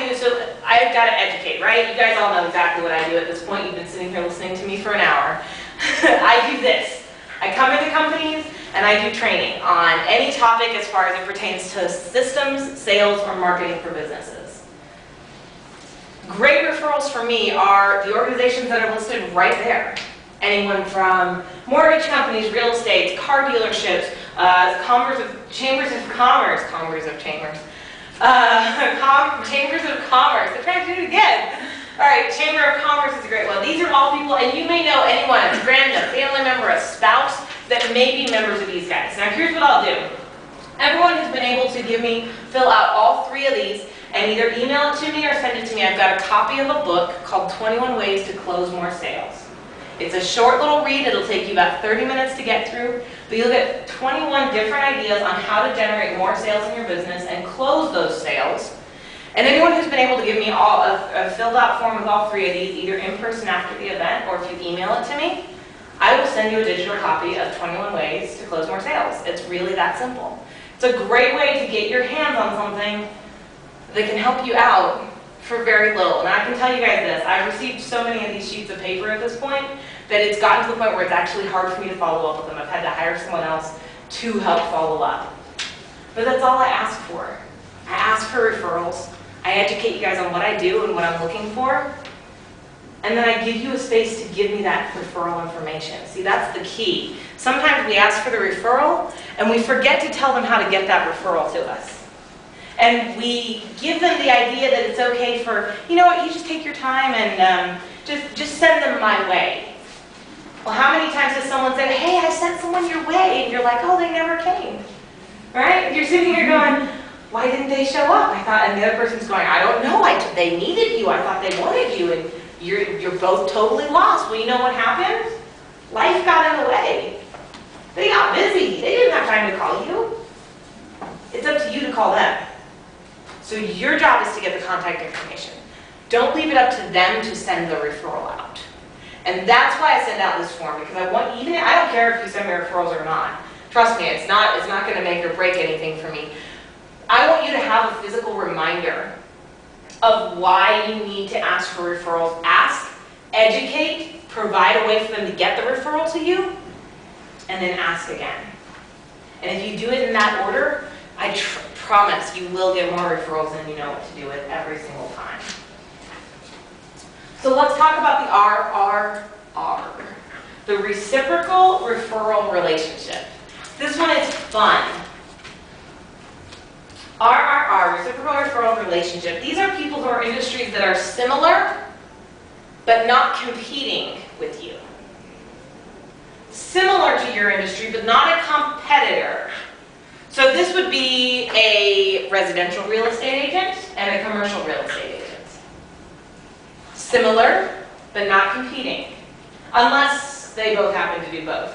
got to educate, right? You guys all know exactly what I do at this point. You've been sitting here listening to me for an hour. I do this. I come into companies and I do training on any topic as far as it pertains to systems, sales, or marketing for businesses. Great referrals for me are the organizations that are listed right there. Anyone from mortgage companies, real estate, car dealerships, chambers of commerce. I'm trying to do it again. All right, Chamber of Commerce is a great one. These are all people, and you may know anyone, a friend, a family member, a spouse, that may be members of these guys. Now here's what I'll do. Everyone has been able to fill out all three of these and either email it to me or send it to me. I've got a copy of a book called 21 Ways to Close More Sales. It's a short little read. It'll take you about 30 minutes to get through, but you'll get 21 different ideas on how to generate more sales in your business and close those sales. And anyone who's been able to give me a filled out form with all three of these, either in person after the event or if you email it to me, I will send you a digital copy of 21 Ways to Close More Sales. It's really that simple. It's a great way to get your hands on something that can help you out for very little. And I can tell you guys this, I've received so many of these sheets of paper at this point that it's gotten to the point where it's actually hard for me to follow up with them. I've had to hire someone else to help follow up. But that's all I ask for. I ask for referrals. I educate you guys on what I do and what I'm looking for. And then I give you a space to give me that referral information. See, that's the key. Sometimes we ask for the referral and we forget to tell them how to get that referral to us. And we give them the idea that it's okay for, you know what, you just take your time and just send them my way. Well, how many times has someone said, "Hey, I sent someone your way," and you're like, "Oh, they never came." Right? You're sitting here going, "Why didn't they show up?" I thought, and the other person's going, "I don't know, they needed you, I thought they wanted you," and you're both totally lost. Well, you know what happened? Life got in the way. They got busy. They didn't have time to call you. It's up to you to call them. So your job is to get the contact information. Don't leave it up to them to send the referral out. And that's why I send out this form, because I don't care if you send me referrals or not. Trust me, it's not going to make or break anything for me. I want you to have a physical reminder of why you need to ask for referrals. Ask, educate, provide a way for them to get the referral to you, and then ask again. And if you do it in that order, I promise you will get more referrals than you know what to do with every single time. So let's talk about the RRR, the reciprocal referral relationship. This one is fun. RRR, reciprocal referral relationship. These are people who are industries that are similar, but not competing with you. similar to your industry, but not a competitor. So this would be a residential real estate agent and a commercial real estate agent. Similar, but not competing, unless they both happen to do both.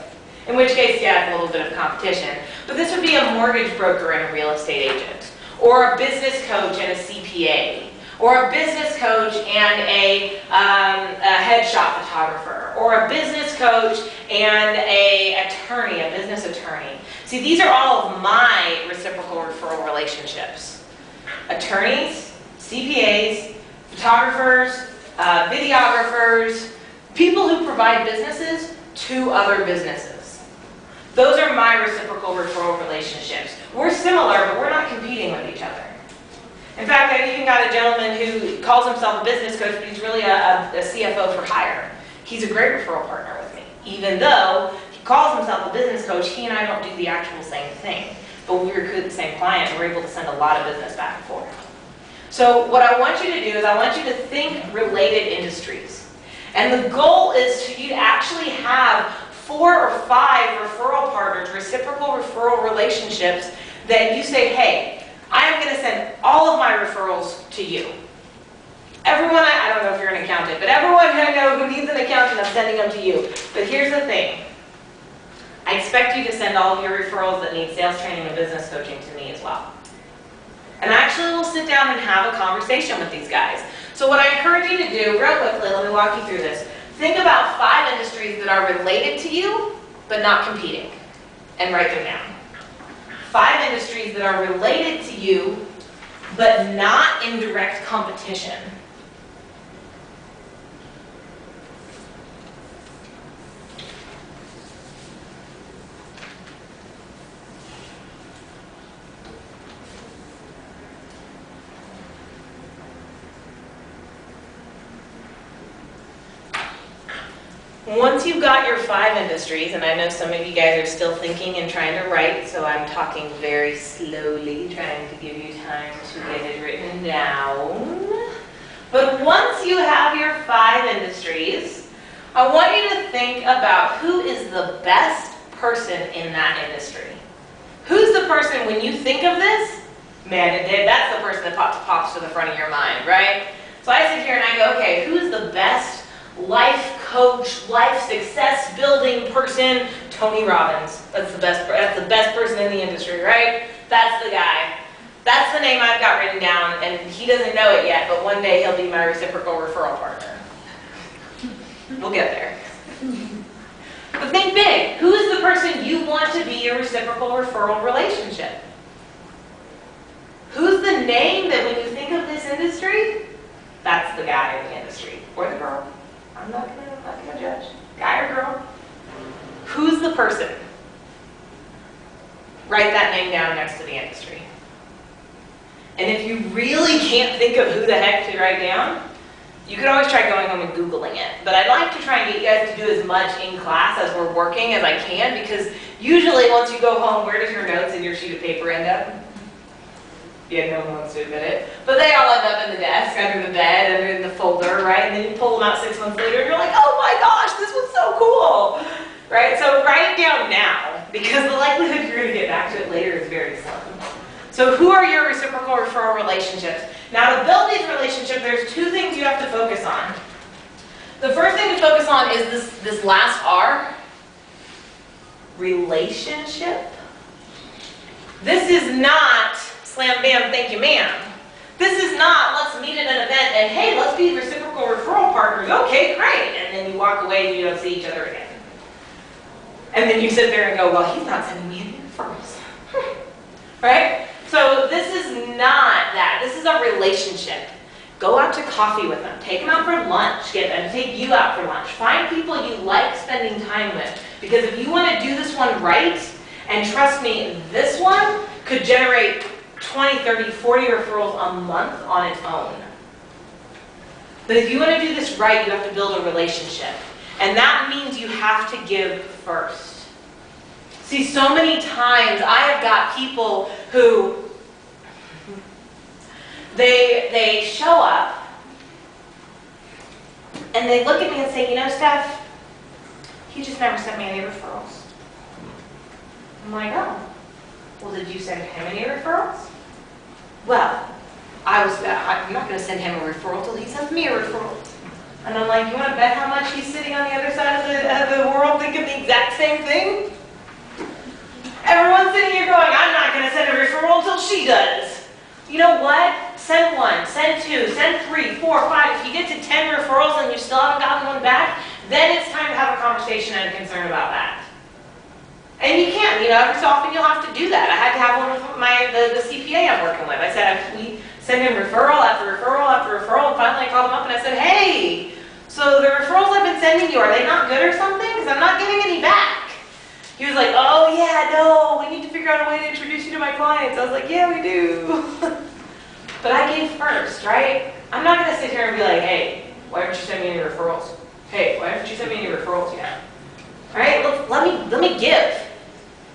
In which case, yeah, it's a little bit of competition. But this would be a mortgage broker and a real estate agent, or a business coach and a CPA, or a business coach and a headshot photographer, or a business coach and a attorney, a business attorney. See, these are all of my reciprocal referral relationships. Attorneys, CPAs, photographers, videographers, people who provide businesses to other businesses. Those are my reciprocal referral relationships. We're similar, but we're not competing with each other. In fact, I even got a gentleman who calls himself a business coach, but he's really a CFO for hire. He's a great referral partner with me. Even though he calls himself a business coach, he and I don't do the actual same thing. But we recruit the same client, and we're able to send a lot of business back and forth. So what I want you to do is I want you to think related industries. And the goal is for you to actually have 4 or 5 referral partners, reciprocal referral relationships that you say, hey, I am going to send all of my referrals to you. Everyone, I don't know if you're an accountant, but everyone I know who needs an accountant, I'm sending them to you. But here's the thing. I expect you to send all of your referrals that need sales training and business coaching to me as well. And actually we'll sit down and have a conversation with these guys. So what I encourage you to do, real quickly, let me walk you through this. Think about 5 industries that are related to you, but not competing. And write them down. 5 industries that are related to you, but not in direct competition. Once you've got your 5 industries, and I know some of you guys are still thinking and trying to write, so I'm talking very slowly, trying to give you time to get it written down. But once you have your 5 industries, I want you to think about who is the best person in that industry. Who's the person, when you think of this, man, that's the person that pops to the front of your mind, right? So I sit here and I go, okay, who's the best life coach, life success building person? Tony Robbins. That's the best person in the industry, right? That's the guy. That's the name I've got written down, and he doesn't know it yet, but one day he'll be my reciprocal referral partner. We'll get there. But think big. Who is the person you want to be your reciprocal referral relationship? Who's the name that when you think of this industry, that's the guy in the industry, or the girl? I'm not gonna judge. Guy or girl? Who's the person? Write that name down next to the industry. And if you really can't think of who the heck to write down, you could always try going home and Googling it. But I'd like to try and get you guys to do as much in class as we're working as I can, because usually once you go home, where does your notes and your sheet of paper end up? Yeah, no one wants to admit it. But they all end up in the desk, under the bed, under in the folder, right? And then you pull them out 6 months later and you're like, oh my gosh, this was so cool, right? So write it down now, because the likelihood you're going to get back to it later is very slim. So who are your reciprocal referral relationships? Now to build these relationships, there's 2 things you have to focus on. The first thing to focus on is this last R, relationship. This is not slam, bam, thank you, ma'am. This is not, let's meet at an event and, hey, let's be reciprocal referral partners. Okay, great. And then you walk away and you don't see each other again. And then you sit there and go, well, he's not sending me any referrals. Right? So this is not that. This is a relationship. Go out to coffee with them. Take them out for lunch. Get them to take you out for lunch. Find people you like spending time with. Because if you want to do this one right, and trust me, this one could generate 20, 30, 40 referrals a month on its own. But if you want to do this right, you have to build a relationship. And that means you have to give first. See, so many times I have got people who, they show up and they look at me and say, you know, Steph, he just never sent me any referrals. I'm like, oh, well, did you send him any referrals? Well, I'm not going to send him a referral till he sends me a referral. And I'm like, you want to bet how much he's sitting on the other side of the world thinking the exact same thing? Everyone's sitting here going, I'm not going to send a referral until she does. You know what? Send one, send two, send 3, 4, 5. If you get to 10 referrals and you still haven't gotten one back, then it's time to have a conversation and a concern about that. And you can, every so often you'll have to do that. I had to have one with the CPA I'm working with. I said, we send him referral after referral after referral, and finally I called him up and I said, hey, so the referrals I've been sending you, are they not good or something? Because I'm not getting any back. He was like, oh yeah, no, we need to figure out a way to introduce you to my clients. I was like, yeah, we do. But I gave first, right? I'm not going to sit here and be like, hey, why haven't you sent me any referrals? Hey, why haven't you sent me any referrals yet? All right, let me give.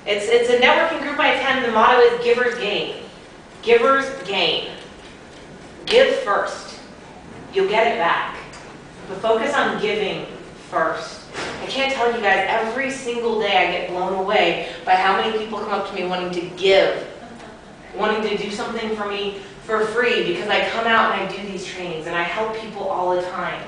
It's a networking group I attend. The motto is givers gain. Givers gain. Give first. You'll get it back. But focus on giving first. I can't tell you guys, every single day I get blown away by how many people come up to me wanting to give, wanting to do something for me for free, because I come out and I do these trainings and I help people all the time.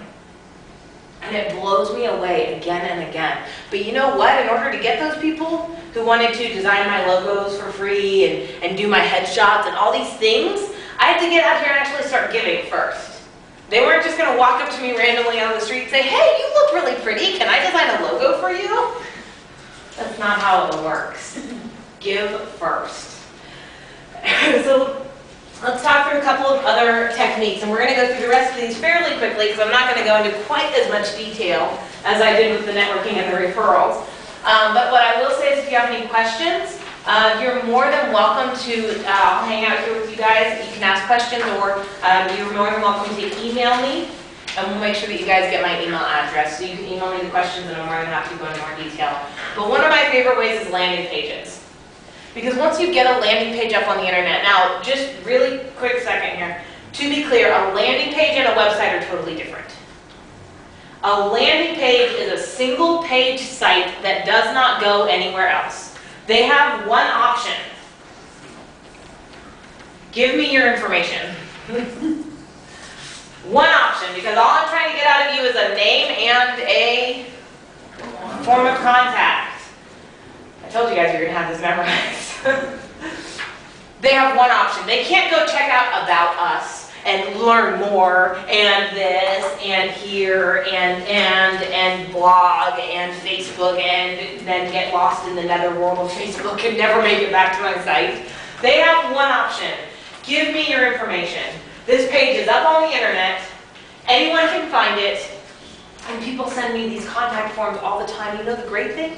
And it blows me away again and again. But you know what? In order to get those people who wanted to design my logos for free and do my headshots and all these things, I had to get out here and actually start giving first. They weren't just going to walk up to me randomly on the street and say, hey, you look really pretty. Can I design a logo for you? That's not how it works. Give first. So let's talk through a couple of other techniques, and we're going to go through the rest of these fairly quickly because I'm not going to go into quite as much detail as I did with the networking and the referrals. But what I will say is if you have any questions, you're more than welcome to hang out here with you guys. You can ask questions, or you're more than welcome to email me, and we'll make sure that you guys get my email address. So you can email me the questions, and I'm more than happy to go into more detail. But one of my favorite ways is landing pages. Because once you get a landing page up on the internet, now just really quick second here, to be clear, a landing page and a website are totally different. A landing page is a single page site that does not go anywhere else. They have one option. Give me your information. One option, because all I'm trying to get out of you is a name and a form of contact. I told you guys you're going to have this memorized. They have one option. They can't go check out About Us and learn more and this and here and blog and Facebook and then get lost in the netherworld of Facebook and never make it back to my site. They have one option. Give me your information. This page is up on the internet. Anyone can find it. And people send me these contact forms all the time. You know the great thing?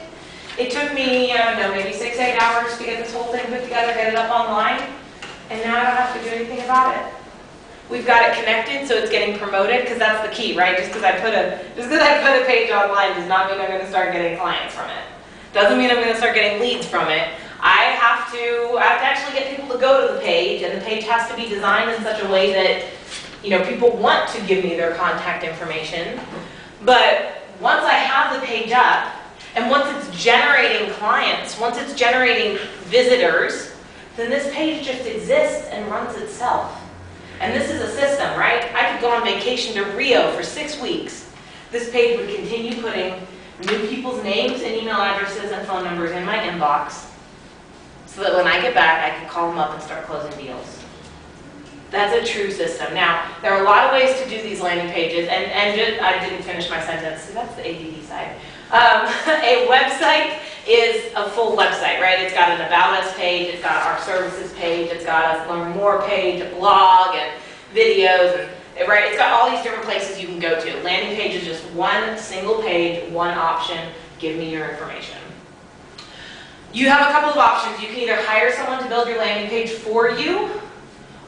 It took me, I don't know, maybe 6, 8 hours to get this whole thing put together, get it up online, and now I don't have to do anything about it. We've got it connected, so it's getting promoted, because that's the key, right? Just because I put a page online does not mean I'm going to start getting clients from it. Doesn't mean I'm going to start getting leads from it. I have to actually get people to go to the page, and the page has to be designed in such a way that, people want to give me their contact information. But once I have the page up, and once it's generating clients, once it's generating visitors, then this page just exists and runs itself. And this is a system, right? I could go on vacation to Rio for 6 weeks. This page would continue putting new people's names and email addresses and phone numbers in my inbox so that when I get back, I can call them up and start closing deals. That's a true system. Now, there are a lot of ways to do these landing pages, and I didn't finish my sentence. See, that's the ADD side. A website is a full website, right? It's got an About Us page, it's got our services page, it's got a Learn More page, a blog, and videos, and right? It's got all these different places you can go to. Landing page is just one single page, one option. Give me your information. You have a couple of options. You can either hire someone to build your landing page for you,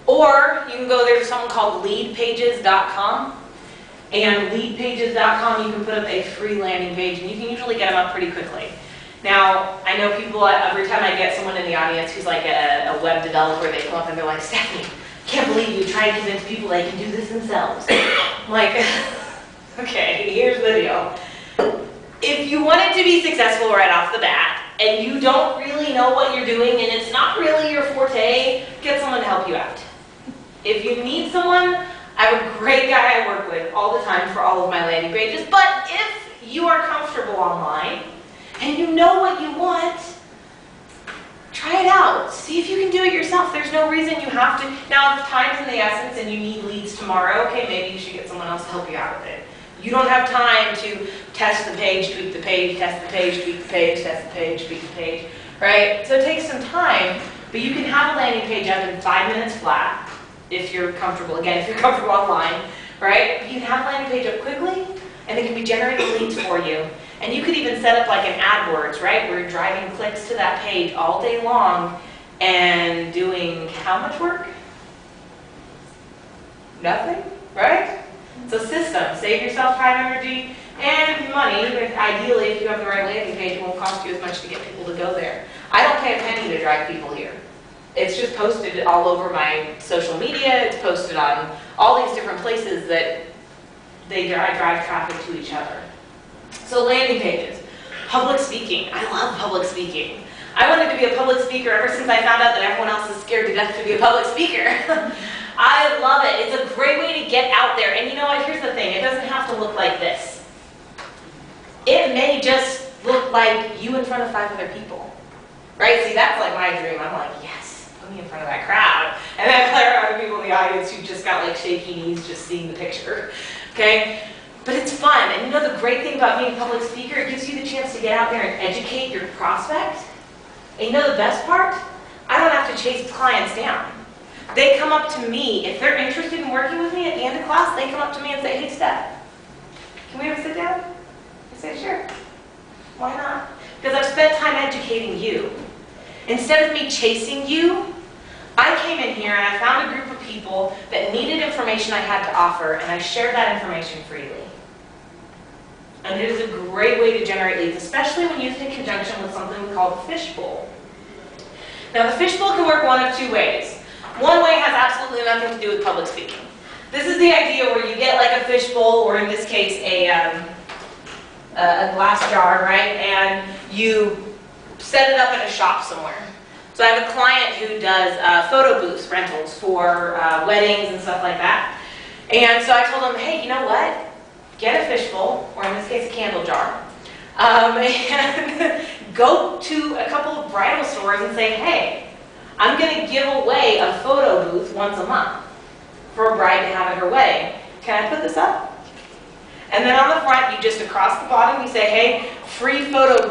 or you can go there to someone called leadpages.com. And leadpages.com, you can put up a free landing page, and you can usually get them up pretty quickly. Now, I know people, every time I get someone in the audience who's like a web developer, they come up and they're like, Stephanie, can't believe you try to convince people they can do this themselves. I'm like, okay, here's the deal. If you want it to be successful right off the bat, and you don't really know what you're doing, and it's not really your forte, get someone to help you out. If you need someone, I have a great guy I work with all the time for all of my landing pages, but if you are comfortable online, and you know what you want, try it out. See if you can do it yourself. There's no reason you have to. Now, if time's in the essence and you need leads tomorrow, okay, maybe you should get someone else to help you out with it. You don't have time to test the page, tweak the page, test the page, tweak the page, test the page, tweak the page, right? So it takes some time, but you can have a landing page up in 5 minutes flat if you're comfortable. Again, if you're comfortable online, right? You can have a landing page up quickly, and it can be generating leads for you. And you could even set up like an AdWords, right? Where you're driving clicks to that page all day long and doing how much work? Nothing, right? So system, save yourself time, energy, and money. Ideally, if you have the right landing page, it won't cost you as much to get people to go there. I don't pay a penny to drive people here. It's just posted all over my social media. It's posted on all these different places that I drive traffic to each other. So landing pages, public speaking. I love public speaking. I wanted to be a public speaker ever since I found out that everyone else is scared to death to be a public speaker. I love it. It's a great way to get out there. And you know what? Here's the thing. It doesn't have to look like this. It may just look like you in front of 5 other people. Right? See, that's like my dream. I'm like, yes, put me in front of that crowd. And then there are other people in the audience who just got like shaky knees just seeing the picture. Okay? But it's fun. And you know the great thing about being a public speaker? It gives you the chance to get out there and educate your prospect. And you know the best part? I don't have to chase clients down. They come up to me. If they're interested in working with me at the end of class, they come up to me and say, hey, Steph, can we have a sit down? I say, sure. Why not? Because I've spent time educating you. Instead of me chasing you, I came in here and I found a group of people that needed information I had to offer, and I shared that information freely. And it is a great way to generate leads, especially when used in conjunction with something we call the fishbowl. Now, the fishbowl can work one of 2 ways. One way has absolutely nothing to do with public speaking. This is the idea where you get like a fishbowl, or in this case, a glass jar, right? And you set it up in a shop somewhere. So I have a client who does photo booth rentals for weddings and stuff like that. And so I told him, hey, you know what? Get a fishbowl, or in this case, a candle jar, and go to a couple of bridal stores and say, hey, I'm going to give away a photo booth once a month for a bride to have at her wedding. Can I put this up? And then on the front, you just across the bottom, you say, hey, free photo booth.